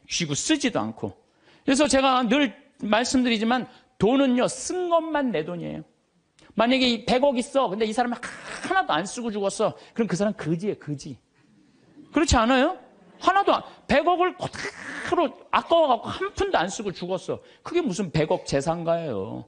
쥐고 쓰지도 않고. 그래서 제가 늘 말씀드리지만 돈은요, 쓴 것만 내 돈이에요. 만약에 100억 있어. 근데 이 사람은 하나도 안 쓰고 죽었어. 그럼 그 사람 거지예요, 거지. 그렇지 않아요? 하나도 100억을 그대로 아까워갖고 한 푼도 안 쓰고 죽었어. 그게 무슨 100억 재산가예요.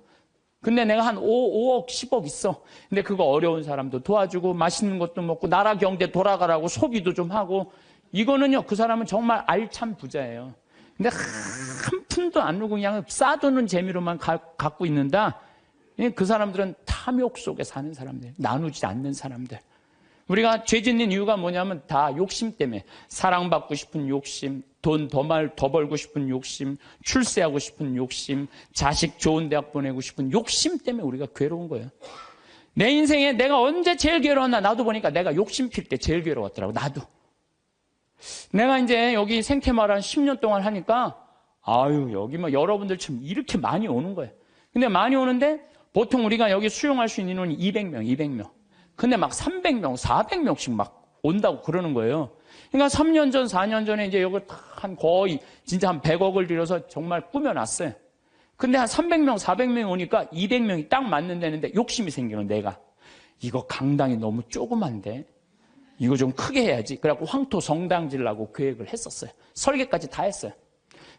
근데 내가 한 5억, 10억 있어. 근데 그거 어려운 사람도 도와주고 맛있는 것도 먹고 나라 경제 돌아가라고 소비도 좀 하고, 이거는요, 그 사람은 정말 알찬 부자예요. 근데 한 푼도 안 누고 그냥 싸두는 재미로만 갖고 있는다. 그 사람들은 탐욕 속에 사는 사람들, 나누지 않는 사람들. 우리가 죄 짓는 이유가 뭐냐면 다 욕심 때문에. 사랑받고 싶은 욕심, 돈 더 벌고 싶은 욕심, 출세하고 싶은 욕심, 자식 좋은 대학 보내고 싶은 욕심 때문에 우리가 괴로운 거예요. 내 인생에 내가 언제 제일 괴로웠나, 나도 보니까 내가 욕심 필 때 제일 괴로웠더라고. 나도. 내가 이제 여기 생태마을 한 10년 동안 하니까 여기 뭐 여러분들처럼 이렇게 많이 오는 거예요. 근데 많이 오는데 보통 우리가 여기 수용할 수 있는 인원이 200명. 근데 막 300명, 400명씩 막 온다고 그러는 거예요. 그러니까 3년 전, 4년 전에 이제 여기 한 거의 진짜 한 100억을 들여서 정말 꾸며놨어요. 근데 한 300명, 400명 오니까 200명이 딱 맞는다는데 욕심이 생기는 내가. 이거 강당이 너무 조그만데 이거 좀 크게 해야지. 그래갖고 황토 성당 지으려고 계획을 했었어요. 설계까지 다 했어요.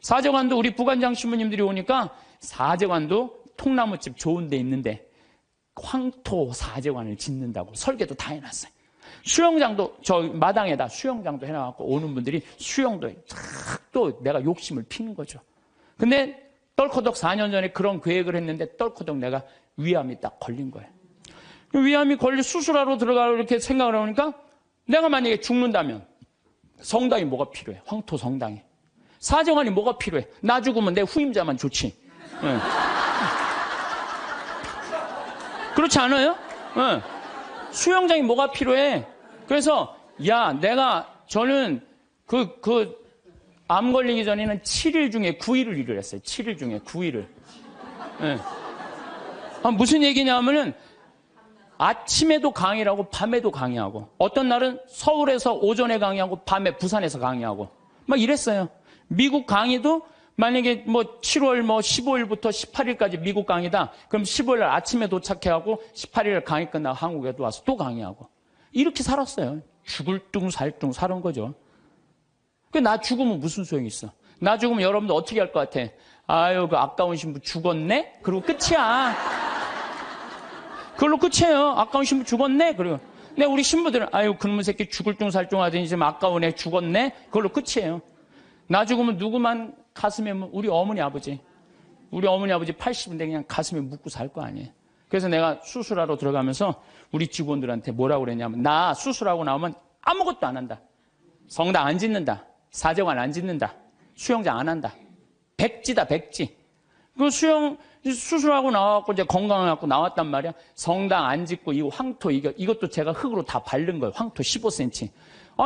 사제관도 우리 부관장 신부님들이 오니까 사제관도 통나무집 좋은 데 있는데 황토 사제관을 짓는다고 설계도 다 해놨어요. 수영장도 저 마당에다 수영장도 해놔갖고 오는 분들이 수영도 또 내가 욕심을 피는 거죠. 근데 떨커덕 4년 전에 그런 계획을 했는데 떨커덕 내가 위암이 딱 걸린 거예요. 위암이 걸려 수술하러 들어가려고 이렇게 생각을 하니까 내가 만약에 죽는다면 성당이 뭐가 필요해? 황토 성당에. 사제관이 뭐가 필요해? 나 죽으면 내 후임자만 좋지. 네. 그렇지 않아요? 네. 수영장이 뭐가 필요해? 그래서 저는 암 걸리기 전에는 7일 중에 9일을 일을 했어요. 7일 중에 9일을. 네. 무슨 얘기냐면은 아침에도 강의하고 밤에도 강의하고, 어떤 날은 서울에서 오전에 강의하고 밤에 부산에서 강의하고 막 이랬어요. 미국 강의도 만약에 뭐 7월 15일부터 18일까지 미국 강의다. 그럼 15일 날 아침에 도착해하고 18일 강의 끝나고 한국에도 와서 또 강의하고. 이렇게 살았어요. 죽을 둥 살 둥 사는 거죠. 나 죽으면 무슨 소용이 있어? 나 죽으면 여러분들 어떻게 할 것 같아? 그 아까운 신부 죽었네? 그리고 끝이야. 그걸로 끝이에요. 아까운 신부 죽었네? 그리고. 근데 우리 신부들은 그놈의 새끼 죽을 둥 살 둥 하더니 지금 아까운 애 죽었네? 그걸로 끝이에요. 나 죽으면 누구만 가슴에, 우리 어머니 아버지 80인데 그냥 가슴에 묻고 살 거 아니에요. 그래서 내가 수술하러 들어가면서 우리 직원들한테 뭐라고 그랬냐면, 나 수술하고 나오면 아무것도 안 한다. 성당 안 짓는다. 사제관 안 짓는다. 수영장 안 한다. 백지다, 백지. 그 수술하고 나와갖고 이제 건강해갖고 나왔단 말이야. 성당 안 짓고 이 황토 이것도 제가 흙으로 다 바른 거예요. 황토 15cm.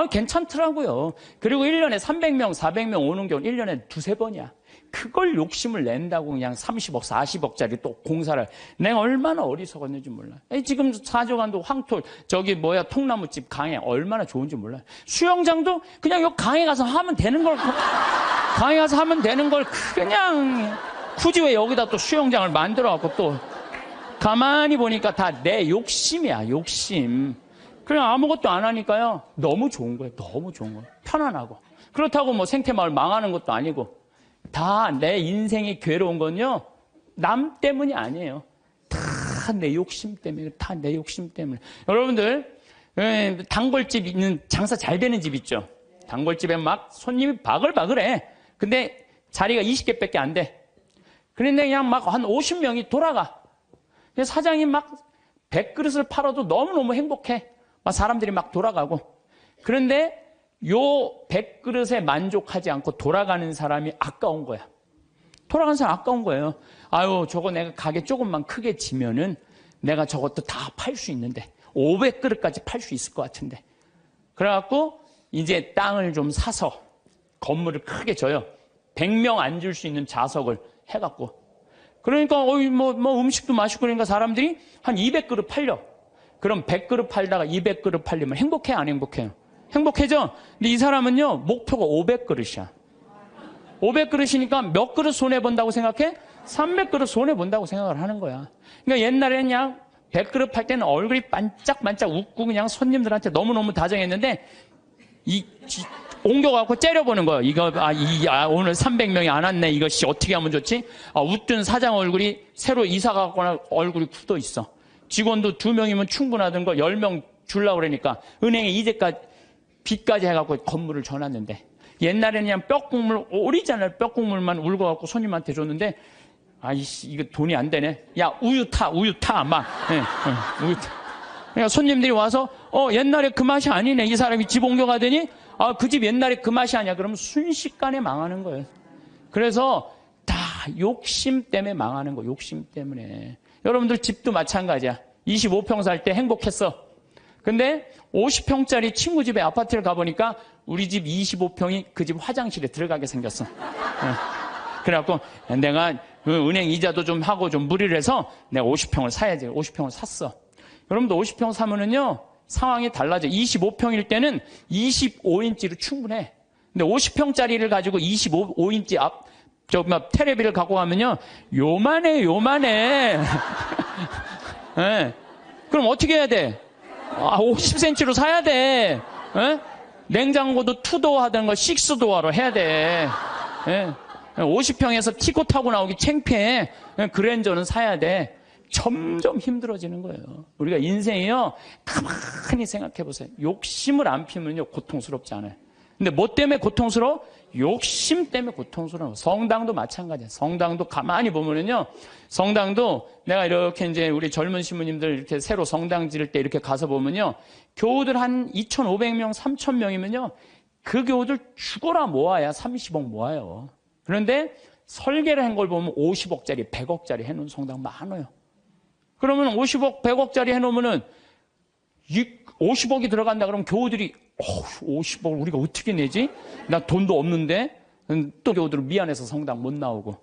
괜찮더라고요. 그리고 1년에 300명, 400명 오는 경우 1년에 두세 번이야. 그걸 욕심을 낸다고 그냥 30억, 40억짜리 또 공사를. 내가 얼마나 어리석었는지 몰라. 지금 사제관도 황토, 통나무집 강에 얼마나 좋은지 몰라요. 수영장도 그냥 여기 강에 가서 하면 되는 걸, 강에 가서 하면 되는 걸 그냥 굳이 왜 여기다 또 수영장을 만들어갖고 또 가만히 보니까 다 내 욕심이야, 욕심. 그냥 아무것도 안 하니까요. 너무 좋은 거예요. 너무 좋은 거예요. 편안하고. 그렇다고 뭐 생태마을 망하는 것도 아니고. 다 내 인생이 괴로운 건요, 남 때문이 아니에요. 다 내 욕심 때문에, 다 내 욕심 때문에. 여러분들, 단골집 있는, 장사 잘 되는 집 있죠? 단골집에 막 손님이 바글바글해. 근데 자리가 20개밖에 안 돼. 그런데 그냥 막 한 50명이 돌아가. 사장이 막 100그릇을 팔아도 너무너무 행복해. 막 사람들이 막 돌아가고. 그런데 요 100그릇에 만족하지 않고 돌아가는 사람이 아까운 거야. 돌아가는 사람 아까운 거예요. 저거 내가 가게 조금만 크게 지면은 내가 저것도 다 팔 수 있는데 500그릇까지 팔 수 있을 것 같은데. 그래갖고 이제 땅을 좀 사서 건물을 크게 줘요. 100명 앉을 수 있는 좌석을 해갖고. 그러니까, 음식도 맛있고 그러니까 사람들이 한 200그릇 팔려. 그럼 100그릇 팔다가 200그릇 팔리면 행복해, 안 행복해요? 행복해져? 근데 이 사람은요, 목표가 500그릇이야. 500그릇이니까 몇 그릇 손해본다고 생각해? 300그릇 손해본다고 생각을 하는 거야. 그러니까 옛날에는 그냥 100그릇 팔 때는 얼굴이 반짝반짝 웃고 그냥 손님들한테 너무너무 다정했는데, 옮겨갖고 째려보는 거예요. 오늘 300명이 안 왔네. 이것이 어떻게 하면 좋지? 웃던 사장 얼굴이 새로 이사가거나 얼굴이 굳어 있어. 직원도 2명이면 충분하던 거 10명 주려고 그러니까 은행에 이제까지 빚까지 해갖고 건물을 줘놨는데, 옛날에는 그냥 뼈국물, 오리지널 뼈국물만 울고갖고 손님한테 줬는데, 아이씨, 이거 돈이 안 되네. 야, 우유 타, 막. 우유 타. 그러니까 손님들이 와서, 옛날에 그 맛이 아니네. 이 사람이 집 옮겨가더니, 그 집 옛날에 그 맛이 아니야. 그러면 순식간에 망하는 거예요. 그래서 다 욕심 때문에 망하는 거예요. 욕심 때문에. 여러분들 집도 마찬가지야. 25평 살 때 행복했어. 근데 50평짜리 친구 집에 아파트를 가보니까 우리 집 25평이 그 집 화장실에 들어가게 생겼어. 그래갖고 내가 은행 이자도 좀 하고 좀 무리를 해서 내가 50평을 사야지. 50평을 샀어. 여러분도 50평 사면은요, 상황이 달라져. 25평일 때는 25인치로 충분해. 근데 50평짜리를 가지고 25인치 테레비를 갖고 가면요, 요만해. 네. 그럼 어떻게 해야 돼? 50cm로 사야 돼. 네? 냉장고도 2도어 하던 거 6도어로 해야 돼. 네. 50평에서 티코 타고 나오기 창피해. 그랜저는 사야 돼. 점점 힘들어지는 거예요. 우리가 인생이요, 가만히 생각해 보세요. 욕심을 안 피면요, 고통스럽지 않아요. 근데 뭐 때문에 고통스러워? 욕심 때문에 고통스러워. 성당도 마찬가지야. 성당도 가만히 보면은요, 성당도 내가 이렇게 이제 우리 젊은 신부님들 이렇게 새로 성당 지을 때 이렇게 가서 보면요, 교우들 한 2,500명, 3,000명이면요, 그 교우들 죽어라 모아야 30억 모아요. 그런데 설계를 한 걸 보면 50억짜리, 100억짜리 해놓은 성당 많아요. 그러면 50억, 100억짜리 해놓으면은 50억이 들어간다 그러면 교우들이 50억 우리가 어떻게 내지? 나 돈도 없는데. 또 교우들은 미안해서 성당 못 나오고.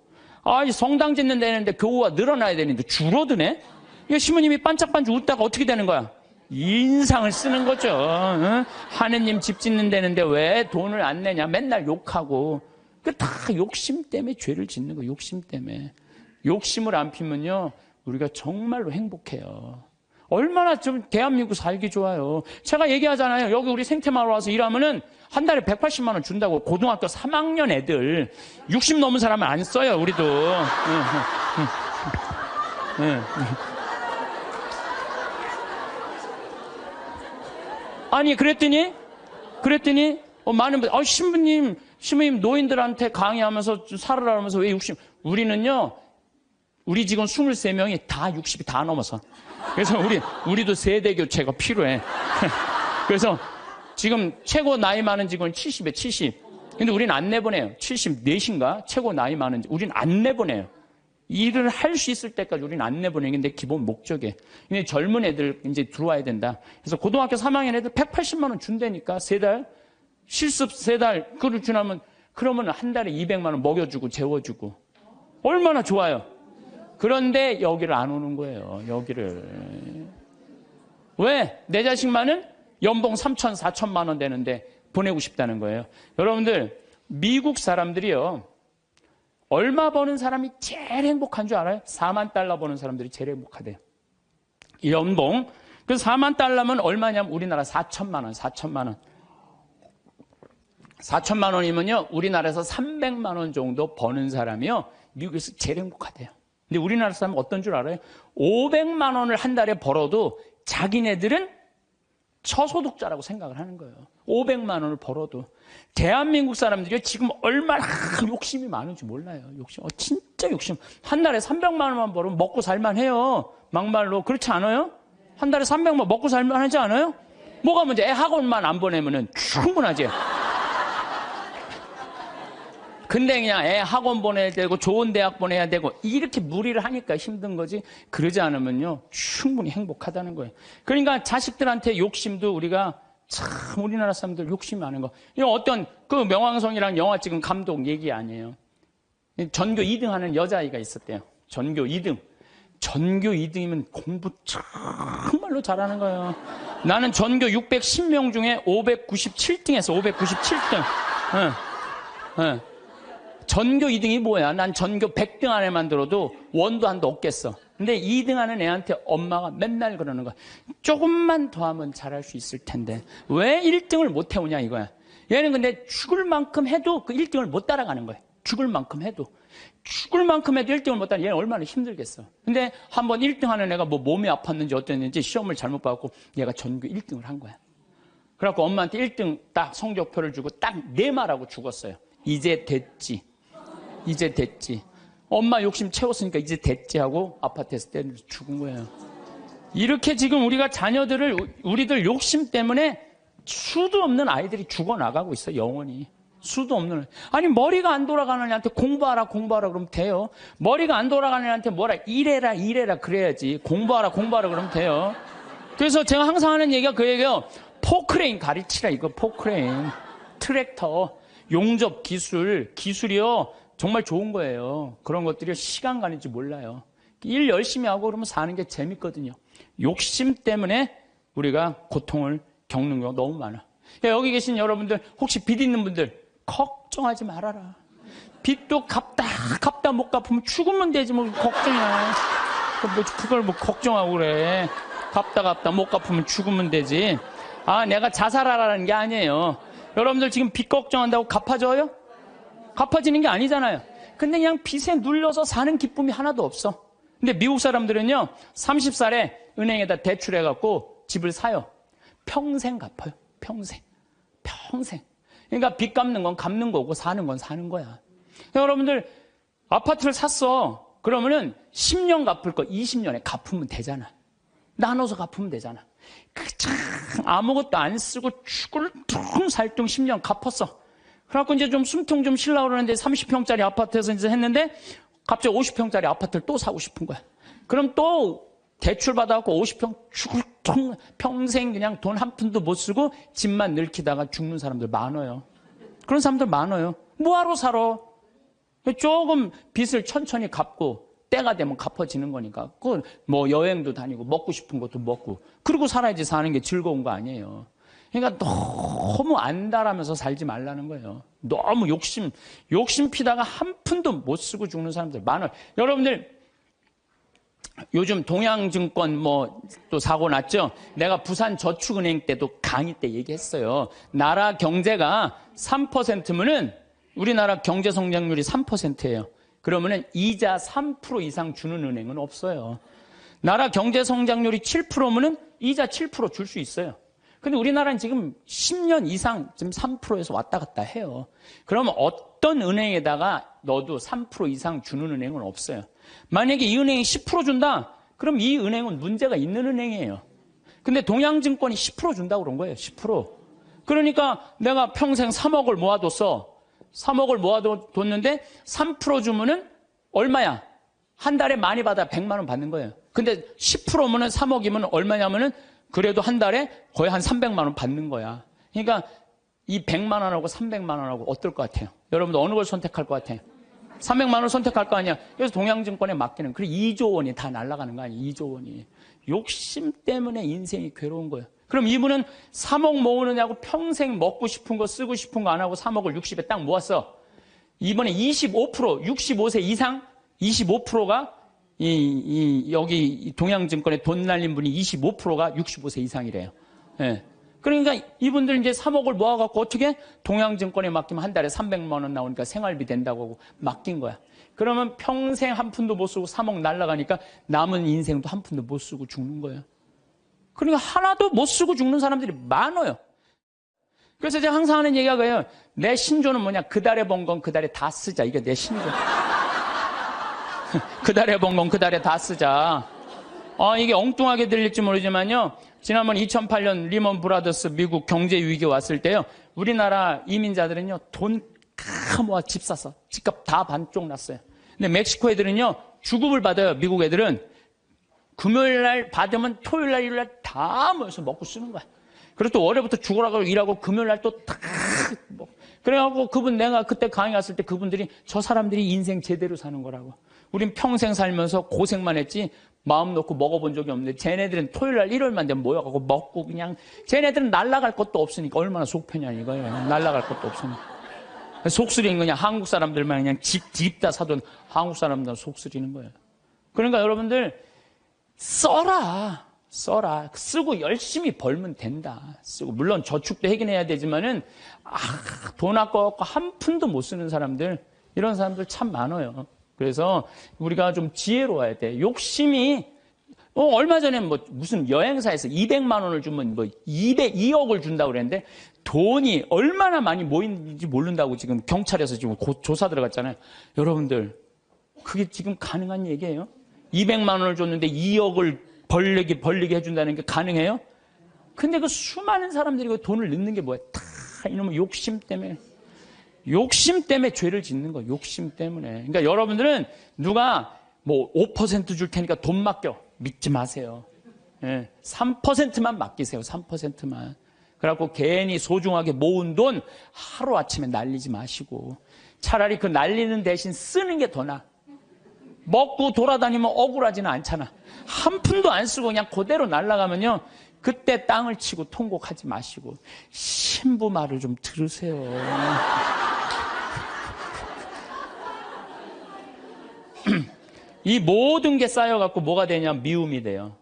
성당 짓는 데는데 교우가 늘어나야 되는데 줄어드네? 이거 신부님이 반짝반짝 웃다가 어떻게 되는 거야? 인상을 쓰는 거죠. 응? 하느님 집 짓는 데는데 왜 돈을 안 내냐? 맨날 욕하고. 그 다 욕심 때문에 죄를 짓는 거예요. 욕심 때문에. 욕심을 안 피면요, 우리가 정말로 행복해요. 얼마나 좀 대한민국 살기 좋아요. 제가 얘기하잖아요. 여기 우리 생태마을 와서 일하면은 한 달에 180만 원 준다고. 고등학교 3학년 애들 60 넘은 사람은 안 써요. 우리도. 아니 그랬더니 많은 분들, 신부님 노인들한테 강의하면서 살으라면서 왜 60? 우리는요, 우리 직원 23명이 다 60이 다 넘어서. 그래서 우리도 세대 교체가 필요해. 그래서 지금 최고 나이 많은 직원이 70에 70. 근데 우리는 안 내보내요. 74인가? 최고 나이 많은 우리는 안 내보내요. 일을 할 수 있을 때까지 우리는 안 내보내는 게 기본 목적이에요. 근데 젊은 애들 이제 들어와야 된다. 그래서 고등학교 3학년 애들 180만 원 준다니까, 3달. 실습 3달. 그걸 지나면, 그러면 한 달에 200만 원 먹여주고 재워주고. 얼마나 좋아요. 그런데 여기를 안 오는 거예요. 여기를. 왜? 내 자식만은 연봉 3천, 4천만 원 되는데 보내고 싶다는 거예요. 여러분들, 미국 사람들이요, 얼마 버는 사람이 제일 행복한 줄 알아요? 4만 달러 버는 사람들이 제일 행복하대요. 연봉. 그래서 4만 달러면 얼마냐면 우리나라 4천만 원, 4천만 원. 4천만 원이면요, 우리나라에서 300만 원 정도 버는 사람이요, 미국에서 제일 행복하대요. 근데 우리나라 사람은 어떤 줄 알아요? 500만 원을 한 달에 벌어도 자기네들은 저소득자라고 생각을 하는 거예요. 500만 원을 벌어도. 대한민국 사람들이 지금 얼마나 욕심이 많은지 몰라요. 욕심. 진짜 욕심. 한 달에 300만 원만 벌으면 먹고 살만해요. 막말로. 그렇지 않아요? 한 달에 300만 원 먹고 살만하지 않아요? 뭐가 문제? 애 학원만 안 보내면은 충분하지. 근데 그냥 애 학원 보내야 되고 좋은 대학 보내야 되고 이렇게 무리를 하니까 힘든 거지, 그러지 않으면요 충분히 행복하다는 거예요. 그러니까 자식들한테 욕심도 우리가 참, 우리나라 사람들 욕심이 많은 거. 이거 어떤 그 명왕성이라는 영화 찍은 감독 얘기 아니에요. 전교 2등 하는 여자아이가 있었대요. 전교 2등. 전교 2등이면 공부 정말로 잘하는 거예요. 나는 전교 610명 중에 597등에서 597등. 전교 2등이 뭐야? 난 전교 100등 안에만 들어도 원도 한도 없겠어. 근데 2등 하는 애한테 엄마가 맨날 그러는 거야. 조금만 더 하면 잘할 수 있을 텐데 왜 1등을 못 해오냐 이거야. 얘는 근데 죽을 만큼 해도 그 1등을 못 따라가는 거야. 죽을 만큼 해도 1등을 못 따라. 얘는 얼마나 힘들겠어. 근데 한번 1등 하는 애가 뭐 몸이 아팠는지 어땠는지 시험을 잘못 봐갖고 얘가 전교 1등을 한 거야. 그래갖고 엄마한테 1등 딱 성적표를 주고 딱 네 말하고 죽었어요. 이제 됐지. 이제 됐지. 엄마 욕심 채웠으니까 이제 됐지 하고 아파트에서 때려서 죽은 거예요. 이렇게 지금 우리가 자녀들을 우리들 욕심 때문에 수도 없는 아이들이 죽어나가고 있어. 영원히. 수도 없는. 아니 머리가 안 돌아가는 애한테 공부하라 그러면 돼요. 머리가 안 돌아가는 애한테 뭐라 이래라 그래야지. 공부하라 그러면 돼요. 그래서 제가 항상 하는 얘기가 그 얘기예요. 포크레인 가르치라 이거. 포크레인, 트랙터, 용접 기술이요 정말 좋은 거예요. 그런 것들이 시간 가는지 몰라요. 일 열심히 하고 그러면 사는 게 재밌거든요. 욕심 때문에 우리가 고통을 겪는 경우가 너무 많아. 여기 계신 여러분들 혹시 빚 있는 분들 걱정하지 말아라. 빚도 갚다 못 갚으면 죽으면 되지 뭐 걱정이야. 그걸 뭐 걱정하고 그래. 갚다 못 갚으면 죽으면 되지. 내가 자살하라는 게 아니에요. 여러분들 지금 빚 걱정한다고 갚아져요? 갚아지는 게 아니잖아요. 근데 그냥 빚에 눌려서 사는 기쁨이 하나도 없어. 근데 미국 사람들은요 30살에 은행에다 대출해갖고 집을 사요. 평생 갚아요. 평생. 그러니까 빚 갚는 건 갚는 거고 사는 건 사는 거야. 여러분들 아파트를 샀어. 그러면은 10년 갚을 거 20년에 갚으면 되잖아. 나눠서 갚으면 되잖아. 그참 아무것도 안 쓰고 죽을 둥 살둥 10년 갚았어. 그래갖고 이제 좀 숨통 좀 쉬려고 그러는데 30평짜리 아파트에서 이제 했는데 갑자기 50평짜리 아파트를 또 사고 싶은 거야. 그럼 또 대출 받아갖고 50평 죽을 둥 평생 그냥 돈 한 푼도 못 쓰고 집만 늙히다가 죽는 사람들 많아요. 그런 사람들 많아요. 뭐하러 살아? 조금 빚을 천천히 갚고 때가 되면 갚아지는 거니까. 그 뭐 여행도 다니고 먹고 싶은 것도 먹고 그러고 살아야지 사는 게 즐거운 거 아니에요. 그러니까 너무 안달하면서 살지 말라는 거예요. 너무 욕심 피다가 한 푼도 못 쓰고 죽는 사람들 많아요. 여러분들 요즘 동양증권 또 사고 났죠? 내가 부산저축은행 때도 강의 때 얘기했어요. 나라 경제가 3%면은 우리나라 경제 성장률이 3%예요. 그러면은 이자 3% 이상 주는 은행은 없어요. 나라 경제 성장률이 7%면은 이자 7% 줄 수 있어요. 근데 우리나라는 지금 10년 이상 지금 3%에서 왔다 갔다 해요. 그러면 어떤 은행에다가 넣어도 3% 이상 주는 은행은 없어요. 만약에 이 은행이 10% 준다? 그럼 이 은행은 문제가 있는 은행이에요. 근데 동양증권이 10% 준다고 그런 거예요. 10%. 그러니까 내가 평생 3억을 모아뒀어. 3억을 모아뒀는데 3% 주면은 얼마야? 한 달에 많이 받아 100만 원 받는 거예요. 근데 10%면은 3억이면 얼마냐면은 그래도 한 달에 거의 한 300만 원 받는 거야. 그러니까 이 100만 원하고 300만 원하고 어떨 것 같아요? 여러분들 어느 걸 선택할 것 같아요? 300만 원 선택할 거 아니야. 그래서 동양증권에 맡기는. 그리고 2조 원이 다 날아가는 거 아니에요. 2조 원이. 욕심 때문에 인생이 괴로운 거예요. 그럼 이분은 3억 모으느냐고 평생 먹고 싶은 거 쓰고 싶은 거 안 하고 3억을 60에 딱 모았어. 이번에 25%, 65세 이상 25%가 여기 동양증권에 돈 날린 분이 25%가 65세 이상이래요. 예. 그러니까 이분들 이제 3억을 모아갖고 어떻게 동양증권에 맡기면 한 달에 300만 원 나오니까 생활비 된다고 하고 맡긴 거야. 그러면 평생 한 푼도 못 쓰고 3억 날라가니까 남은 인생도 한 푼도 못 쓰고 죽는 거예요. 그러니까 하나도 못 쓰고 죽는 사람들이 많아요. 그래서 제가 항상 하는 얘기가 그래요. 내 신조는 뭐냐? 그 달에 번 건 그 달에 다 쓰자. 이게 내 신조. 그 달에 번 건 그 달에 다 쓰자. 이게 엉뚱하게 들릴지 모르지만요. 지난번 2008년 리먼 브라더스 미국 경제 위기 왔을 때요. 우리나라 이민자들은요. 돈 다 모아 집 샀어. 집값 다 반쪽 났어요. 근데 멕시코 애들은요. 주급을 받아요. 미국 애들은. 금요일 날 받으면 토요일 날, 일요일 날 다 모여서 먹고 쓰는 거야. 그리고 또 월요일부터 죽으라고 일하고 금요일 날 또 다 그래갖고 내가 그때 강의 갔을 때 그분들이 저 사람들이 인생 제대로 사는 거라고. 우린 평생 살면서 고생만 했지 마음 놓고 먹어본 적이 없는데 쟤네들은 토요일날 일요일만 되면 모여가고 먹고 그냥 쟤네들은 날아갈 것도 없으니까 얼마나 속 편냐 이거예요. 날아갈 것도 없으니까. 속쓰리는 그냥 한국 사람들만 그냥 집 다 사돈 한국 사람들 속쓰리는 거예요. 그러니까 여러분들 써라. 쓰고 열심히 벌면 된다. 쓰고 물론 저축도 하긴 해야 되지만은 돈 아까워갖고 한 푼도 못 쓰는 사람들 이런 사람들 참 많아요. 그래서 우리가 좀 지혜로워야 돼. 욕심이 얼마 전에 무슨 여행사에서 200만 원을 주면 2억을 준다고 그랬는데 돈이 얼마나 많이 모이는지 모른다고 지금 경찰에서 지금 조사 들어갔잖아요. 여러분들 그게 지금 가능한 얘기예요? 200만 원을 줬는데 2억을 벌리게 해준다는 게 가능해요? 근데 그 수많은 사람들이 그 돈을 넣는 게 뭐야? 다 이놈의 욕심 때문에 죄를 짓는 거예요. 욕심 때문에. 그러니까 여러분들은 누가 5% 줄 테니까 돈 맡겨. 믿지 마세요. 3%만 맡기세요. 3%만. 그래갖고 괜히 소중하게 모은 돈 하루아침에 날리지 마시고 차라리 그 날리는 대신 쓰는 게 더 나아. 먹고 돌아다니면 억울하지는 않잖아. 한 푼도 안 쓰고 그냥 그대로 날아가면요. 그때 땅을 치고 통곡하지 마시고 신부 말을 좀 들으세요. 이 모든 게 쌓여갖고 뭐가 되냐면 미움이 돼요.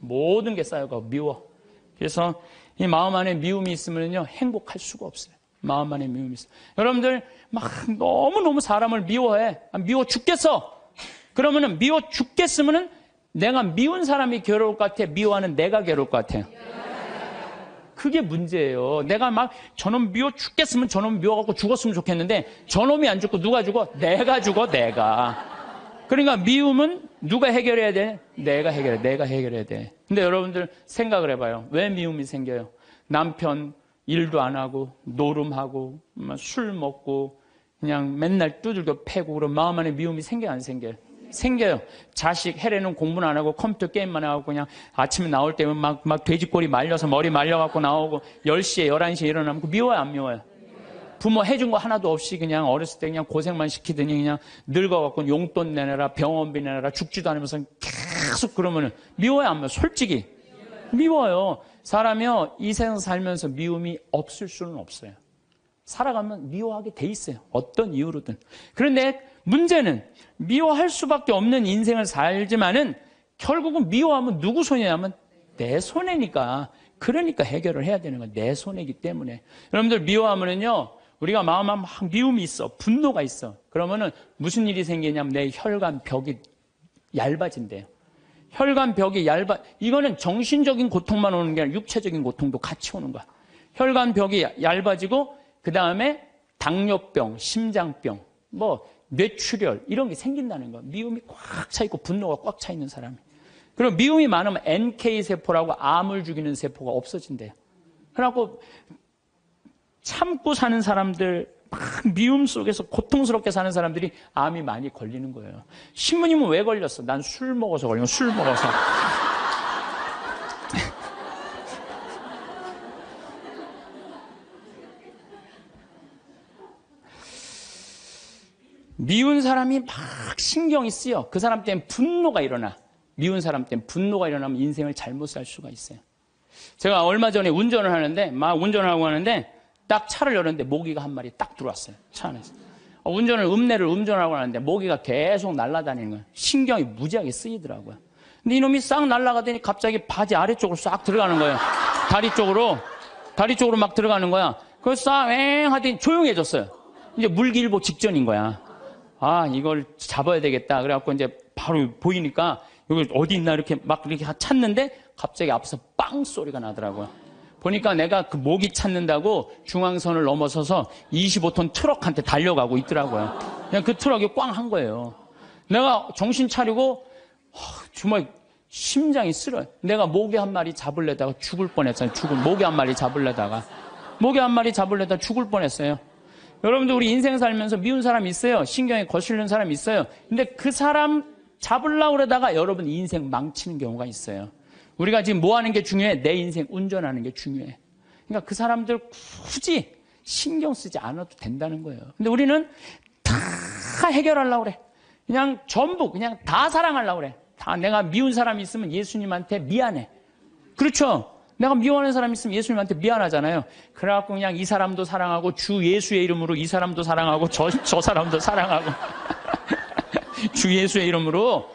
모든 게 쌓여갖고 미워. 그래서 이 마음 안에 미움이 있으면요 행복할 수가 없어요. 마음 안에 미움이 있어요. 여러분들 막 너무너무 사람을 미워해. 미워 죽겠어. 그러면은 미워 죽겠으면은 내가 미운 사람이 괴로울 것 같아? 미워하는 내가 괴로울 것 같아요? 그게 문제예요. 내가 막 저놈 미워 죽겠으면 저놈 미워갖고 죽었으면 좋겠는데 저놈이 안 죽고 누가 죽어? 내가 죽어, 내가. 그러니까 미움은 누가 해결해야 돼? 내가 해결해야 돼. 근데 여러분들 생각을 해봐요. 왜 미움이 생겨요? 남편 일도 안 하고 노름하고 술 먹고 그냥 맨날 두들겨 패고 그럼 마음 안에 미움이 생겨요, 안 생겨요? 생겨요. 자식 해례는 공부는 안 하고 컴퓨터 게임만 하고 그냥 아침에 나올 때면 막 돼지꼬리 말려서 머리 말려갖고 나오고 10시에 11시에 일어나면 미워요, 안 미워요? 부모 해준 거 하나도 없이 그냥 어렸을 때 그냥 고생만 시키더니 그냥 늙어갖고 용돈 내놔라, 병원비 내놔라, 죽지도 않으면서 계속 그러면은 미워요, 안 미워요? 솔직히. 미워요. 사람이요, 이 세상 살면서 미움이 없을 수는 없어요. 살아가면 미워하게 돼 있어요. 어떤 이유로든. 그런데 문제는 미워할 수밖에 없는 인생을 살지만은 결국은 미워하면 누구 손해냐면 내 손해니까. 그러니까 해결을 해야 되는 거예요. 내 손해이기 때문에. 여러분들 미워하면은요, 우리가 마음에 막 미움이 있어. 분노가 있어. 그러면은 무슨 일이 생기냐면 내 혈관 벽이 얇아진대요. 혈관 벽이 이거는 정신적인 고통만 오는 게 아니라 육체적인 고통도 같이 오는 거야. 혈관 벽이 얇아지고 그 다음에 당뇨병, 심장병, 뇌출혈 이런 게 생긴다는 거야. 미움이 꽉 차 있고 분노가 꽉 차 있는 사람이. 그리고 미움이 많으면 NK세포라고 암을 죽이는 세포가 없어진대요. 그래갖고 참고 사는 사람들, 막 미움 속에서 고통스럽게 사는 사람들이 암이 많이 걸리는 거예요. 신부님은 왜 걸렸어? 난 술 먹어서 걸린 거야. 술 먹어서. 미운 사람이 막 신경이 쓰여. 그 사람 때문에 분노가 일어나. 미운 사람 때문에 분노가 일어나면 인생을 잘못 살 수가 있어요. 제가 얼마 전에 운전을 하는데 딱 차를 열었는데 모기가 한 마리 딱 들어왔어요. 차 안에서. 음내를 운전하고 하는데 모기가 계속 날아다니는 거예요. 신경이 무지하게 쓰이더라고요. 근데 이놈이 싹 날아가더니 갑자기 바지 아래쪽으로 싹 들어가는 거예요. 다리 쪽으로 막 들어가는 거야. 그래서 싹 하더니 조용해졌어요. 이제 물기일보 직전인 거야. 이걸 잡아야 되겠다. 그래갖고 이제 바로 보이니까 여기 어디 있나 이렇게 찾는데 갑자기 앞에서 빵 소리가 나더라고요. 보니까 내가 그 모기 찾는다고 중앙선을 넘어서서 25톤 트럭한테 달려가고 있더라고요. 그냥 그 트럭이 꽝 한 거예요. 내가 정신 차리고 정말 심장이 쓰려요. 내가 모기 한 마리 잡으려다가 죽을 뻔했어요. 모기 한 마리 잡으려다가 죽을 뻔했어요. 여러분들 우리 인생 살면서 미운 사람 있어요. 신경에 거슬리는 사람 있어요. 근데 그 사람 잡으려고 그러다가 여러분 인생 망치는 경우가 있어요. 우리가 지금 뭐 하는 게 중요해? 내 인생 운전하는 게 중요해. 그러니까 그 사람들 굳이 신경 쓰지 않아도 된다는 거예요. 근데 우리는 다 해결하려고 그래. 그냥 전부 그냥 다 사랑하려고 그래. 다 내가 미운 사람이 있으면 예수님한테 미안해. 그렇죠? 내가 미워하는 사람이 있으면 예수님한테 미안하잖아요. 그래갖고 그냥 이 사람도 사랑하고 주 예수의 이름으로 이 사람도 사랑하고 저 사람도 사랑하고 주 예수의 이름으로.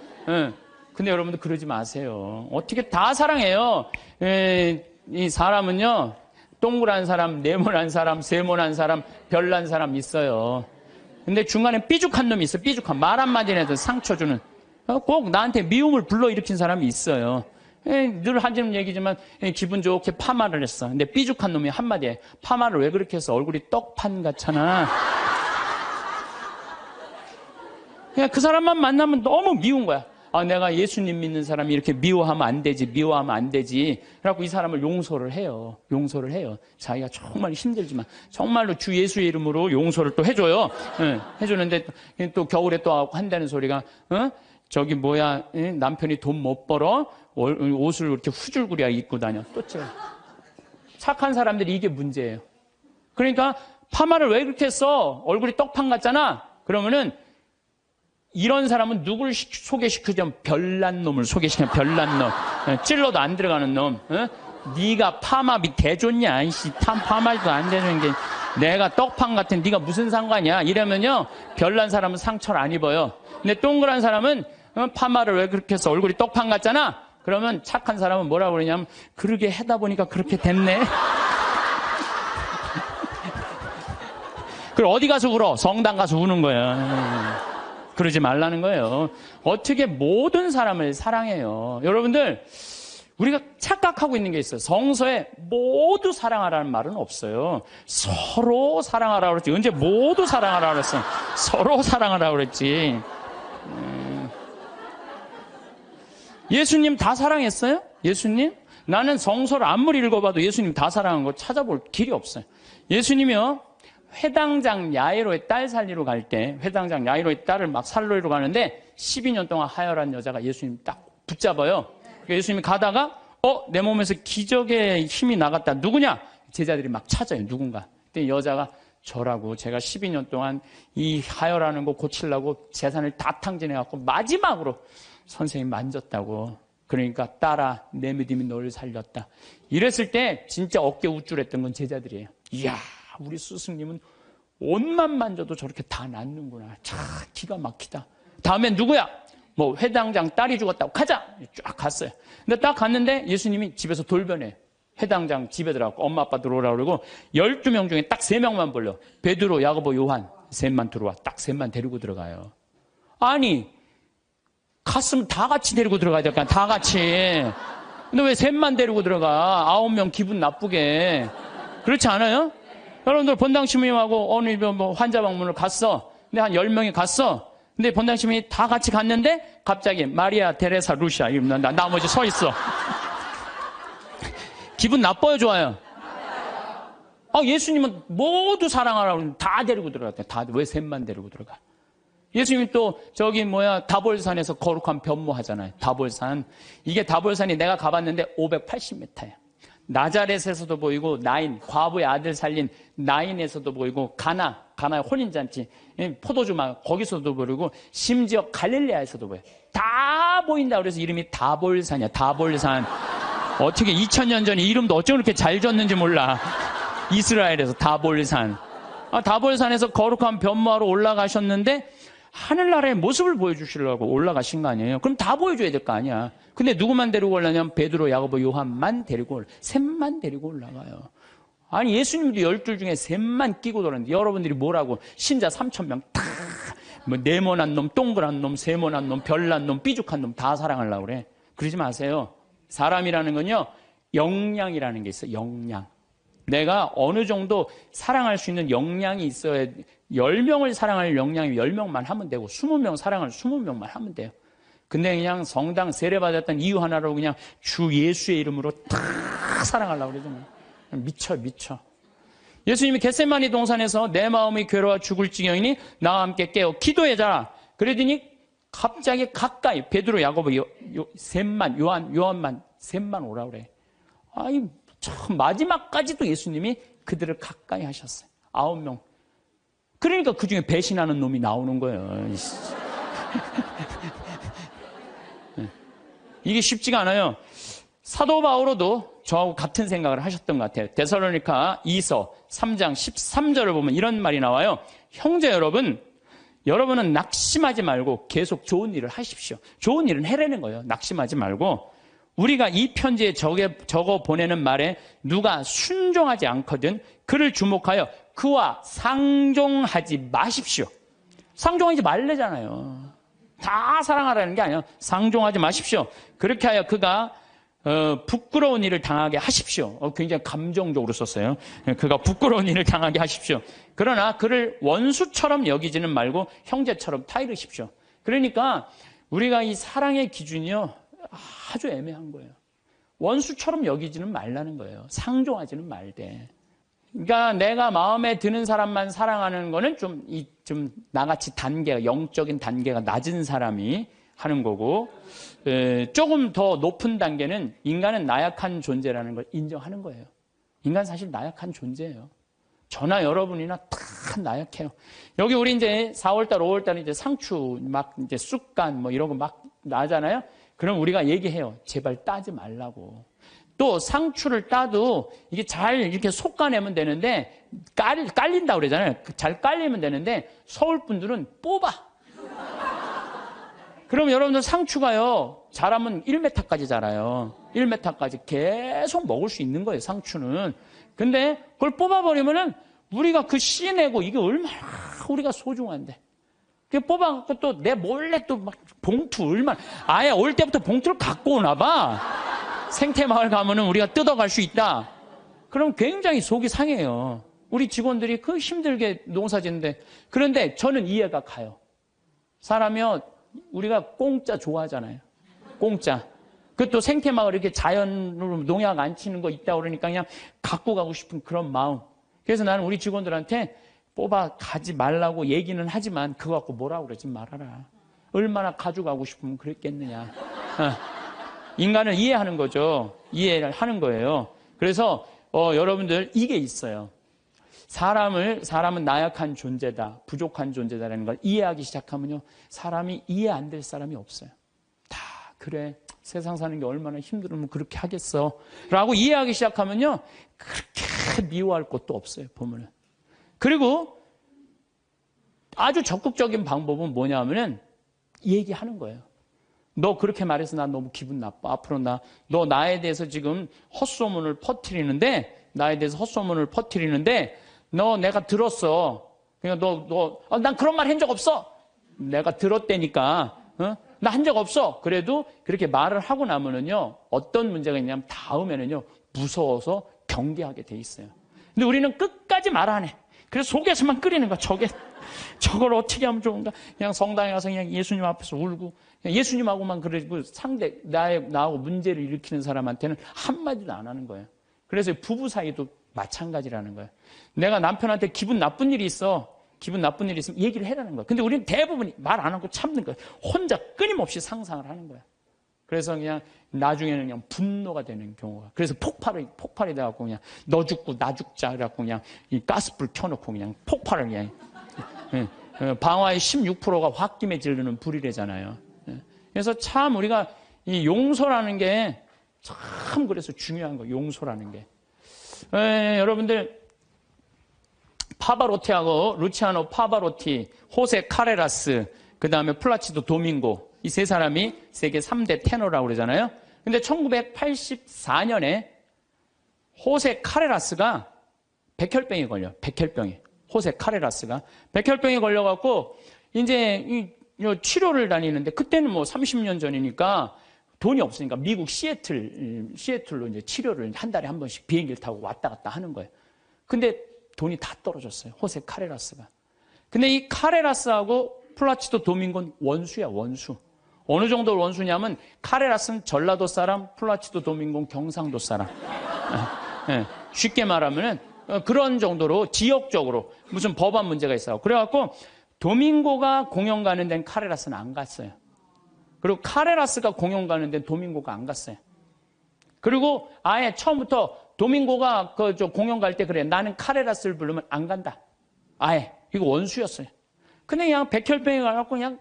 근데 여러분들 그러지 마세요. 어떻게 다 사랑해요. 이 사람은요, 동그란 사람, 네모난 사람, 세모난 사람, 별난 사람 있어요. 근데 중간에 삐죽한 놈이 있어요. 삐죽한 말 한마디 해도 상처 주는. 꼭 나한테 미움을 불러일으킨 사람이 있어요. 늘 하는 얘기지만 기분 좋게 파마를 했어. 근데 삐죽한 놈이 한마디에 파마를 왜 그렇게 했어? 얼굴이 떡판 같잖아. 그냥 그 사람만 만나면 너무 미운 거야. 내가 예수님 믿는 사람이 이렇게 미워하면 안 되지, 미워하면 안 되지. 그래갖고 이 사람을 용서를 해요. 용서를 해요. 자기가 정말 힘들지만 정말로 주 예수의 이름으로 용서를 또 해줘요. 해주는데 또 겨울에 또 한다는 소리가 저기 뭐야, 남편이 돈 못 벌어 옷을 이렇게 후줄구리하게 입고 다녀. 또 착한 사람들이 이게 문제예요. 그러니까 파마를 왜 그렇게 했어? 얼굴이 떡판 같잖아. 그러면은 이런 사람은 누구를 소개시키자면 별난 놈을 소개시키면 별난 놈. 찔러도 안 들어가는 놈. 네가 파마비 대줬냐? 이씨, 파마도 안 되는 게 내가 떡판 같은 네가 무슨 상관이야? 이러면요, 별난 사람은 상처를 안 입어요. 근데 동그란 사람은 파마를 왜 그렇게 해서 얼굴이 떡판 같잖아? 그러면 착한 사람은 뭐라고 그러냐면 그러게 하다 보니까 그렇게 됐네. 그럼 어디 가서 울어? 성당 가서 우는 거야. 그러지 말라는 거예요. 어떻게 모든 사람을 사랑해요. 여러분들, 우리가 착각하고 있는 게 있어요. 성서에 모두 사랑하라는 말은 없어요. 서로 사랑하라고 그랬지. 언제 모두 사랑하라고 그랬어? 서로 사랑하라고 그랬지. 예수님 다 사랑했어요? 예수님? 나는 성서를 아무리 읽어봐도 예수님 다 사랑한 거 찾아볼 길이 없어요. 예수님이요, 회당장 야이로의 딸 살리러 갈 때, 회당장 야이로의 딸을 막 살리러 가는데 12년 동안 하혈한 여자가 예수님 딱 붙잡아요. 그러니까 예수님이 가다가 내 몸에서 기적의 힘이 나갔다. 누구냐? 제자들이 막 찾아요. 누군가. 근데 여자가 저라고, 제가 12년 동안 이 하혈하는 거 고치려고 재산을 다 탕진해갖고 마지막으로 선생님 만졌다고. 그러니까 딸아, 내 믿음이 너를 살렸다. 이랬을 때 진짜 어깨 우쭐했던 건 제자들이에요. 이야, 우리 스승님은 옷만 만져도 저렇게 다 낫는구나. 참 기가 막히다. 다음엔 누구야? 뭐 회당장 딸이 죽었다고. 가자. 쫙 갔어요. 근데 딱 갔는데 예수님이 집에서 돌변해. 회당장 집에 들어가고 엄마 아빠 들어오라 그러고 12명 중에 딱 3명만 불러. 베드로, 야고보, 요한 셋만 들어와. 딱 셋만 데리고 들어가요. 아니, 갔으면 다 같이 데리고 들어가야 될 거 아니야. 다 같이. 근데 왜 셋만 데리고 들어가? 9명 기분 나쁘게. 그렇지 않아요? 여러분들 본당 시민님하고 어느 뭐 환자 방문을 갔어. 근데 한 10명이 갔어. 근데 본당 시민이 다 같이 갔는데 갑자기 마리아, 테레사, 루시아 이러면 나머지 서 있어. 기분 나빠요, 좋아요? 예수님은 모두 사랑하라고 다 데리고 들어갔대. 다 왜 셋만 데리고 들어가? 예수님이 또 다볼산에서 거룩한 변모하잖아요. 다볼산. 이게 다볼산이 내가 가봤는데 580m예요. 나자렛에서도 보이고 과부의 아들 살린 나인에서도 보이고 가나의 혼인잔치 포도주막 거기서도 보이고 심지어 갈릴레아에서도 보여요. 다 보인다. 그래서 이름이 다볼산이야. 다볼산. 어떻게 2000년 전에 이름도 어쩜 그렇게 잘 졌는지 몰라. 이스라엘에서 다볼산. 다볼산에서 거룩한 변모하러 올라가셨는데 하늘나라의 모습을 보여주시려고 올라가신 거 아니에요? 그럼 다 보여줘야 될 거 아니야. 근데 누구만 데리고 올라냐면 베드로, 야고보, 요한만 데리고 셋만 데리고 올라가요. 아니 예수님도 12 중에 셋만 끼고 돌았는데 여러분들이 뭐라고 신자 3,000명 다 뭐 네모난 놈, 동그란 놈, 세모난 놈, 별난 놈, 삐죽한 놈 다 사랑하려고 그래. 그러지 마세요. 사람이라는 건요, 역량이라는 게 있어요. 역량. 내가 어느 정도 사랑할 수 있는 역량이 있어야 10명을 사랑할 역량이 10명만 하면 되고 20명 사랑할 20명만 하면 돼요. 근데 그냥 성당 세례받았던 이유 하나로 그냥 주 예수의 이름으로 다 사랑하려고 그러잖아요. 미쳐. 예수님이 겟세마니 동산에서 내 마음이 괴로워 죽을 지경이니 나와 함께 깨어 기도해라. 그러더니 갑자기 가까이 베드로, 야고보, 셋만, 요한만 셋만 오라 그래. 참 마지막까지도 예수님이 그들을 가까이 하셨어요. 9명. 그러니까 그 중에 배신하는 놈이 나오는 거예요. 이게 쉽지가 않아요. 사도 바오로도 저하고 같은 생각을 하셨던 것 같아요. 데살로니가 2서 3장 13절을 보면 이런 말이 나와요. 형제 여러분, 여러분은 낙심하지 말고 계속 좋은 일을 하십시오. 좋은 일은 해내는 거예요. 낙심하지 말고. 우리가 이 편지에 적어 보내는 말에 누가 순종하지 않거든 그를 주목하여 그와 상종하지 마십시오. 상종하지 말래잖아요. 다 사랑하라는 게 아니에요. 상종하지 마십시오. 그렇게 하여 그가 부끄러운 일을 당하게 하십시오. 굉장히 감정적으로 썼어요. 그가 부끄러운 일을 당하게 하십시오. 그러나 그를 원수처럼 여기지는 말고 형제처럼 타이르십시오. 그러니까 우리가 이 사랑의 기준이요 아주 애매한 거예요. 원수처럼 여기지는 말라는 거예요. 상종하지는 말되. 그러니까 내가 마음에 드는 사람만 사랑하는 거는 좀 나같이 영적인 단계가 낮은 사람이 하는 거고, 조금 더 높은 단계는 인간은 나약한 존재라는 걸 인정하는 거예요. 인간 사실 나약한 존재예요. 저나 여러분이나 다 나약해요. 여기 우리 이제 4월달, 5월달 이제 상추 막 이제 쑥간 뭐 이런 거 막 나잖아요. 그럼 우리가 얘기해요. 제발 따지 말라고. 또 상추를 따도 이게 잘 이렇게 솎아내면 되는데 깔린다고 그러잖아요. 잘 깔리면 되는데 서울 분들은 뽑아. 그럼 여러분들 상추가요. 자라면 1m까지 자라요. 1m까지 계속 먹을 수 있는 거예요. 상추는. 근데 그걸 뽑아버리면은 우리가 그 씨 내고 이게 얼마나 우리가 소중한데. 그 뽑아갖고 또 내 몰래 또 막 봉투 얼마나 아예 올 때부터 봉투를 갖고 오나 봐. 생태마을 가면은 우리가 뜯어갈 수 있다. 그럼 굉장히 속이 상해요. 우리 직원들이 그 힘들게 농사 짓는데. 그런데 저는 이해가 가요. 사람이요, 우리가 공짜 좋아하잖아요. 공짜. 그것도 생태마을 이렇게 자연으로 농약 안 치는 거 있다 그러니까 그냥 갖고 가고 싶은 그런 마음. 그래서 나는 우리 직원들한테 뽑아 가지 말라고 얘기는 하지만 그거 갖고 뭐라고 그러지 말아라. 얼마나 가져가고 싶으면 그랬겠느냐. 인간을 이해하는 거죠. 이해를 하는 거예요. 그래서 여러분들 이게 있어요. 사람은 나약한 존재다, 부족한 존재다라는 걸 이해하기 시작하면요, 사람이 이해 안 될 사람이 없어요. 다 그래, 세상 사는 게 얼마나 힘들으면 그렇게 하겠어 라고 이해하기 시작하면요, 그렇게 미워할 것도 없어요. 보면은. 그리고 아주 적극적인 방법은 뭐냐면은 얘기하는 거예요. 너 그렇게 말해서 나 너무 기분 나빠. 앞으로 너 나에 대해서 지금 헛소문을 퍼뜨리는데, 너 내가 들었어. 그러니까 난 그런 말 한 적 없어. 내가 들었다니까. 나 한 적 없어. 그래도 그렇게 말을 하고 나면은요, 어떤 문제가 있냐면 다음에는요, 무서워서 경계하게 돼 있어요. 근데 우리는 끝까지 말 안 해. 그래서 속에서만 끓이는 거야. 저걸 어떻게 하면 좋은가? 그냥 성당에 가서 그냥 예수님 앞에서 울고, 그냥 예수님하고만 그러고 나하고 문제를 일으키는 사람한테는 한마디도 안 하는 거예요. 그래서 부부 사이도 마찬가지라는 거예요. 내가 남편한테 기분 나쁜 일이 있으면 얘기를 해라는 거예요. 근데 우리는 대부분 말 안 하고 참는 거예요. 혼자 끊임없이 상상을 하는 거예요. 그래서 그냥 나중에는 그냥 분노가 되는 경우가. 그래서 폭발이 돼갖고 그냥 너 죽고 나 죽자. 그래갖고 그냥 이 가스불 켜놓고 그냥 폭발을 그냥. 방화의 16%가 홧김에 지르는 불이래잖아요. 그래서 참 우리가 이 용서라는 게 참 그래서 중요한 거예요. 용서라는 게. 여러분들 파바로티하고 루치아노 파바로티, 호세 카레라스, 그 다음에 플라치도 도밍고, 이 세 사람이 세계 3대 테너라고 그러잖아요. 근데 1984년에 호세 카레라스가 백혈병에 걸려. 백혈병에. 호세 카레라스가 백혈병에 걸려갖고 이제 치료를 다니는데, 그때는 뭐 30년 전이니까 돈이 없으니까 미국 시애틀로 이제 치료를 한 달에 한 번씩 비행기를 타고 왔다 갔다 하는 거예요. 근데 돈이 다 떨어졌어요. 호세 카레라스가. 근데 이 카레라스하고 플라치도 도밍고는 원수야, 원수. 어느 정도 원수냐면 카레라스는 전라도 사람, 플라치도 도밍고는 경상도 사람. 쉽게 말하면은 그런 정도로 지역적으로 무슨 법안 문제가 있어요. 그래갖고 도밍고가 공연 가는 데는 카레라스는 안 갔어요. 그리고 카레라스가 공연 가는 데는 도밍고가 안 갔어요. 그리고 아예 처음부터 도밍고가 공연 갈 때 그래, 나는 카레라스를 부르면 안 간다. 아예. 이거 원수였어요. 근데 그냥 백혈병이 가갖고 그냥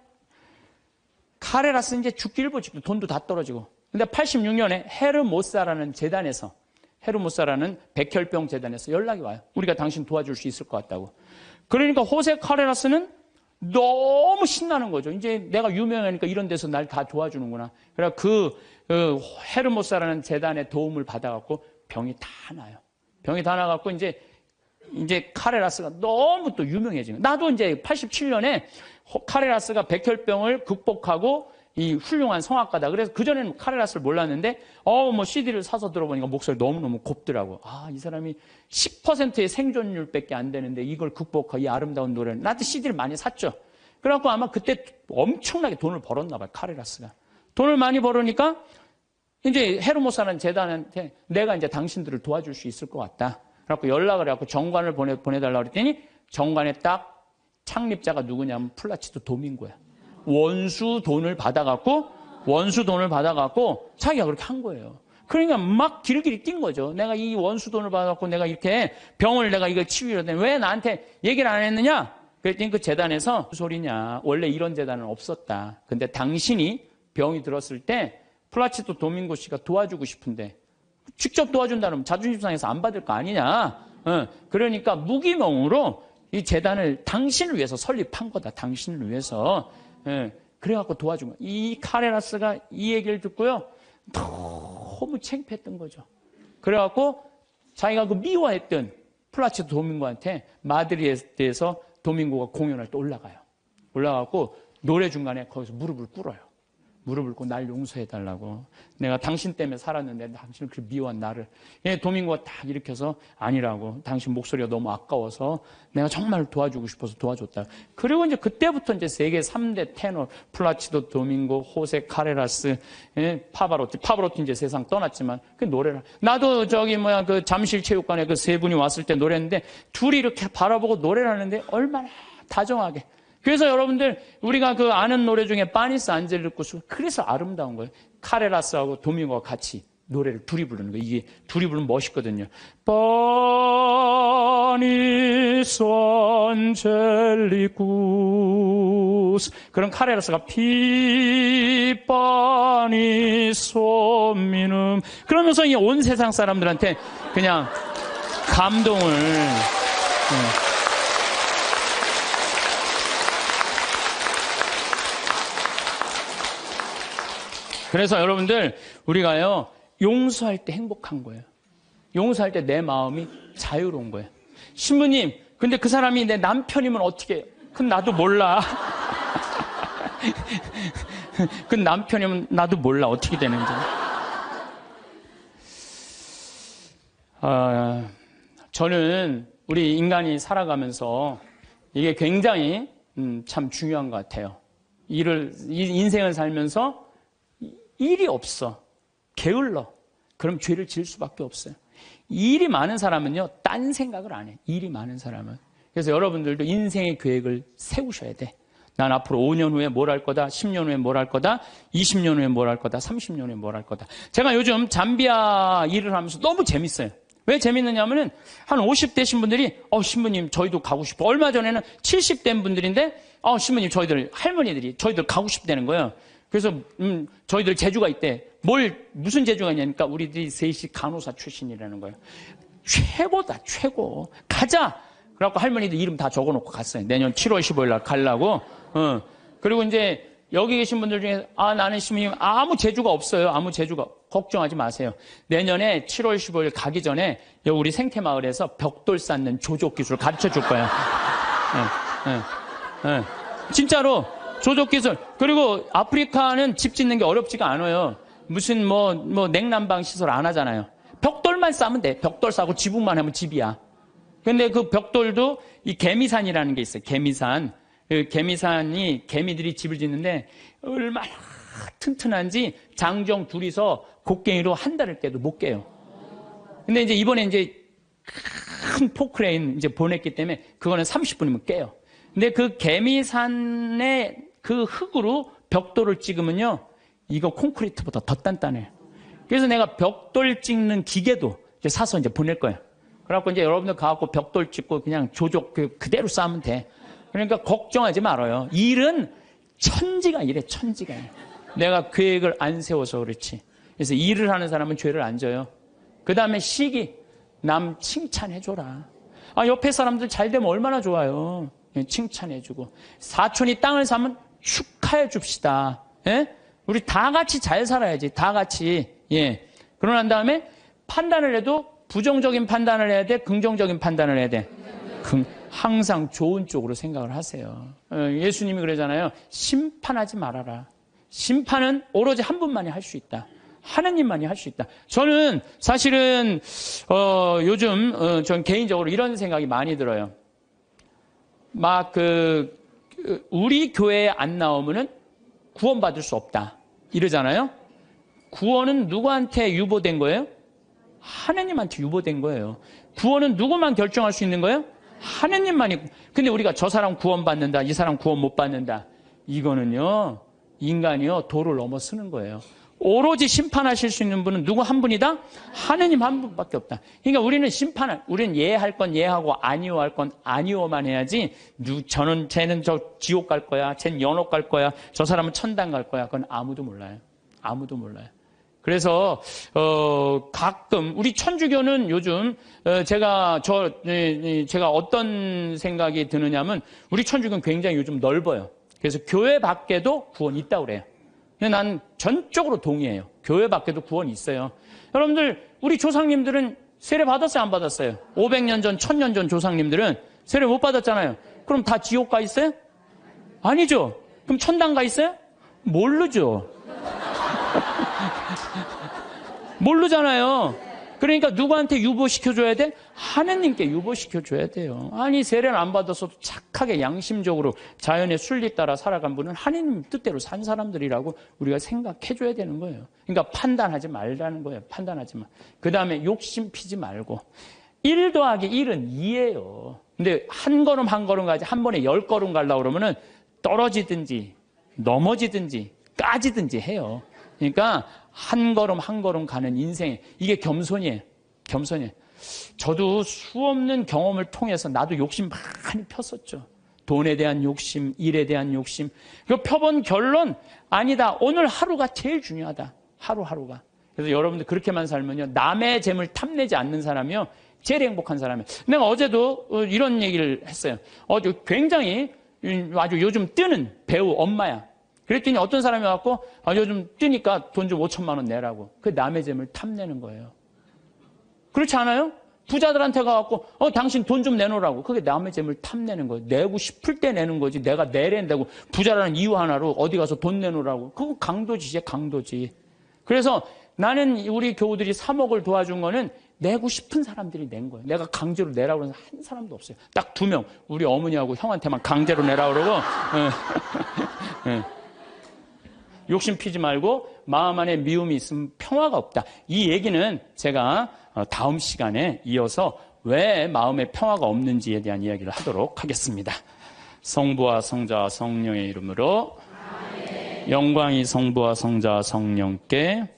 카레라스 이제 죽기 일보 직전, 돈도 다 떨어지고. 근데 86년에 헤르모사라는 재단에서, 헤르모사라는 백혈병 재단에서 연락이 와요. 우리가 당신 도와줄 수 있을 것 같다고. 그러니까 호세 카레라스는 너무 신나는 거죠. 이제 내가 유명하니까 이런 데서 날 다 도와주는구나. 그래서 그 헤르모사라는 재단의 도움을 받아갖고 병이 다 나요. 병이 다 나갖고 이제 카레라스가 너무 또 유명해지는. 나도 이제 87년에 카레라스가 백혈병을 극복하고 이 훌륭한 성악가다. 그래서 그전에는 카레라스를 몰랐는데, 뭐 CD를 사서 들어보니까 목소리 너무너무 곱더라고. 아, 이 사람이 10%의 생존율밖에 안 되는데 이걸 극복하고 이 아름다운 노래를. 나도 CD를 많이 샀죠. 그래갖고 아마 그때 엄청나게 돈을 벌었나 봐요, 카레라스가. 돈을 많이 벌으니까 이제 헤르모사라는 재단한테 내가 이제 당신들을 도와줄 수 있을 것 같다. 그래갖고 연락을 해갖고 정관을 보내달라고 그랬더니 정관에 딱 창립자가 누구냐면 플라치도 도밍고야. 원수 돈을 받아갖고 자기가 그렇게 한 거예요. 그러니까 막 길길이 뛴 거죠. 내가 이 원수 돈을 받아갖고 내가 이렇게 병을 내가 이걸 치유해야 되는데 왜 나한테 얘기를 안 했느냐? 그랬더니 그 재단에서 무슨 소리냐. 원래 이런 재단은 없었다. 근데 당신이 병이 들었을 때 플라치도 도밍고 씨가 도와주고 싶은데 직접 도와준다면 자존심 상해서 안 받을 거 아니냐. 그러니까 무기명으로 이 재단을 당신을 위해서 설립한 거다. 당신을 위해서. 그래갖고 도와준 거야. 이 카레라스가 이 얘기를 듣고요. 너무 창피했던 거죠. 그래갖고 자기가 그 미워했던 플라치도 도밍고한테 마드리드에서 도밍고가 공연할 때 올라가고 노래 중간에 거기서 무릎을 꿇어요. 무릎을 꿇고 날 용서해달라고. 내가 당신 때문에 살았는데 당신을 그렇게 미워한 나를. 도밍고가 딱 일으켜서 아니라고. 당신 목소리가 너무 아까워서 내가 정말 도와주고 싶어서 도와줬다. 그리고 이제 그때부터 이제 세계 3대 테너 플라치도 도밍고, 호세 카레라스, 파바로티 이제 세상 떠났지만 그 노래를. 나도 그 잠실체육관에 그 세 분이 왔을 때 노래했는데 둘이 이렇게 바라보고 노래를 하는데 얼마나 다정하게. 그래서 여러분들 우리가 그 아는 노래 중에 파니스 안젤리쿠스, 그래서 아름다운 거예요. 카레라스하고 도밍고가 같이 노래를 둘이 부르는 거예요. 이게 둘이 부르면 멋있거든요. 파니스 안젤리쿠스. 그럼 카레라스가 파니스 미눔. 그러면서 이 온 세상 사람들한테 그냥 감동을. 그래서 여러분들 우리가요 용서할 때 행복한 거예요. 용서할 때 내 마음이 자유로운 거예요. 신부님, 근데 그 사람이 내 남편이면 어떻게 해요? 그건 나도 몰라. 그 남편이면 나도 몰라 어떻게 되는지. 저는 우리 인간이 살아가면서 이게 굉장히 참 중요한 것 같아요. 인생을 살면서 일이 없어. 게을러. 그럼 죄를 지을 수밖에 없어요. 일이 많은 사람은요, 딴 생각을 안 해. 일이 많은 사람은. 그래서 여러분들도 인생의 계획을 세우셔야 돼. 난 앞으로 5년 후에 뭘 할 거다, 10년 후에 뭘 할 거다, 20년 후에 뭘 할 거다, 30년 후에 뭘 할 거다. 제가 요즘 잠비아 일을 하면서 너무 재밌어요. 왜 재밌느냐면은 한 50대신 분들이 신부님 저희도 가고 싶어. 얼마 전에는 70대 분들인데 신부님 할머니들이 저희들 가고 싶다는 거예요. 그래서 저희들 재주가 있대. 무슨 재주가 있냐니까 우리들이 셋이 간호사 출신이라는 거예요. 최고다, 최고. 가자. 그래갖고 할머니들 이름 다 적어놓고 갔어요. 내년 7월 15일 날 가려고. 그리고 이제 여기 계신 분들 중에 나는 신부님 아무 재주가 없어요. 아무 재주가. 걱정하지 마세요. 내년에 7월 15일 가기 전에 우리 생태마을에서 벽돌 쌓는 조족 기술 가르쳐 줄 거예요. 진짜로. 조족 기술. 그리고 아프리카는 집 짓는 게 어렵지가 않아요. 무슨 냉난방 시설 안 하잖아요. 벽돌만 싸면 돼. 벽돌 싸고 지붕만 하면 집이야. 근데 그 벽돌도 이 개미산이라는 게 있어요. 개미산. 그 개미산이 개미들이 집을 짓는데 얼마나 튼튼한지 장정 둘이서 곡괭이로 한 달을 깨도 못 깨요. 근데 이제 이번에 이제 큰 포크레인 이제 보냈기 때문에 그거는 30분이면 깨요. 근데 그 개미산의 그 흙으로 벽돌을 찍으면요, 이거 콘크리트보다 더 단단해요. 그래서 내가 벽돌 찍는 기계도 이제 사서 이제 보낼 거예요. 그래갖고 이제 여러분들 가갖고 벽돌 찍고 그냥 조족 그대로 싸면 돼. 그러니까 걱정하지 말아요. 일은 천지가 이래, 천지가. 내가 계획을 안 세워서 그렇지. 그래서 일을 하는 사람은 죄를 안 져요. 그 다음에 시기, 남 칭찬해줘라. 옆에 사람들 잘 되면 얼마나 좋아요. 칭찬해주고. 사촌이 땅을 사면 축하해 줍시다. 예? 우리 다 같이 잘 살아야지. 다 같이. 예. 그러고 난 다음에 판단을 해도 부정적인 판단을 해야 돼? 긍정적인 판단을 해야 돼? 항상 좋은 쪽으로 생각을 하세요. 예수님이 그러잖아요. 심판하지 말아라. 심판은 오로지 한 분만이 할 수 있다. 하느님만이 할 수 있다. 저는 사실은 요즘 전 개인적으로 이런 생각이 많이 들어요. 막 우리 교회에 안 나오면은 구원받을 수 없다 이러잖아요. 구원은 누구한테 유보된 거예요? 하느님한테 유보된 거예요. 구원은 누구만 결정할 수 있는 거예요? 하느님만이. 근데 우리가 저 사람 구원받는다, 이 사람 구원 못 받는다, 이거는요 인간이요 도를 넘어서는 거예요. 오로지 심판하실 수 있는 분은 누구 한 분이다? 하느님 한 분밖에 없다. 그러니까 우리는 우리는 예할 건 예하고 아니오할 건 아니오만 해야지. 쟤는 저 지옥 갈 거야, 쟤는 연옥 갈 거야, 저 사람은 천당 갈 거야, 그건 아무도 몰라요. 아무도 몰라요. 그래서 가끔 우리 천주교는 요즘 제가 어떤 생각이 드느냐면 우리 천주교는 굉장히 요즘 넓어요. 그래서 교회 밖에도 구원이 있다고 그래요. 근데 난 전적으로 동의해요. 교회 밖에도 구원이 있어요. 여러분들 우리 조상님들은 세례 받았어요, 안 받았어요? 500년 전, 1000년 전 조상님들은 세례 못 받았잖아요. 그럼 다 지옥 가 있어요? 아니죠. 그럼 천당 가 있어요? 모르죠. 모르잖아요. 그러니까 누구한테 유보시켜줘야 돼? 하느님께 유보시켜줘야 돼요. 아니 세례를 안 받아서도 착하게 양심적으로 자연의 순리 따라 살아간 분은 하느님 뜻대로 산 사람들이라고 우리가 생각해줘야 되는 거예요. 그러니까 판단하지 말라는 거예요. 판단하지 마. 그 다음에 욕심 피지 말고. 1 더하기 1은 2예요. 근데 한 걸음 한 걸음 가지 한 번에 10걸음 가려고 그러면은 떨어지든지 넘어지든지 까지든지 해요. 그러니까 한 걸음 한 걸음 가는 인생, 이게 겸손이에요. 겸손이에요. 저도 수없는 경험을 통해서 나도 욕심 많이 폈었죠. 돈에 대한 욕심, 일에 대한 욕심. 그 펴본 결론, 아니다. 오늘 하루가 제일 중요하다. 하루하루가. 그래서 여러분들 그렇게만 살면요, 남의 재물 탐내지 않는 사람이요 제일 행복한 사람이에요. 내가 어제도 이런 얘기를 했어요. 굉장히 아주 요즘 뜨는 배우 엄마야. 그랬더니 어떤 사람이 와갖고 요즘 뜨니까 돈 좀 5천만 원 내라고. 그게 남의 재물 탐내는 거예요. 그렇지 않아요? 부자들한테 가갖고 당신 돈 좀 내놓으라고. 그게 남의 재물 탐내는 거예요. 내고 싶을 때 내는 거지 내가 내랜다고 부자라는 이유 하나로 어디 가서 돈 내놓으라고. 그거 강도지, 강도지. 그래서 나는 우리 교우들이 3억을 도와준 거는 내고 싶은 사람들이 낸 거예요. 내가 강제로 내라고 해서 한 사람도 없어요. 딱 2명. 우리 어머니하고 형한테만 강제로 내라고 그러고. 욕심 피지 말고 마음 안에 미움이 있으면 평화가 없다. 이 얘기는 제가 다음 시간에 이어서 왜 마음에 평화가 없는지에 대한 이야기를 하도록 하겠습니다. 성부와 성자와 성령의 이름으로 아멘. 영광이 성부와 성자와 성령께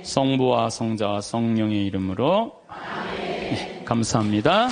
성부와 성자와 성령의 이름으로 아멘. 네, 감사합니다.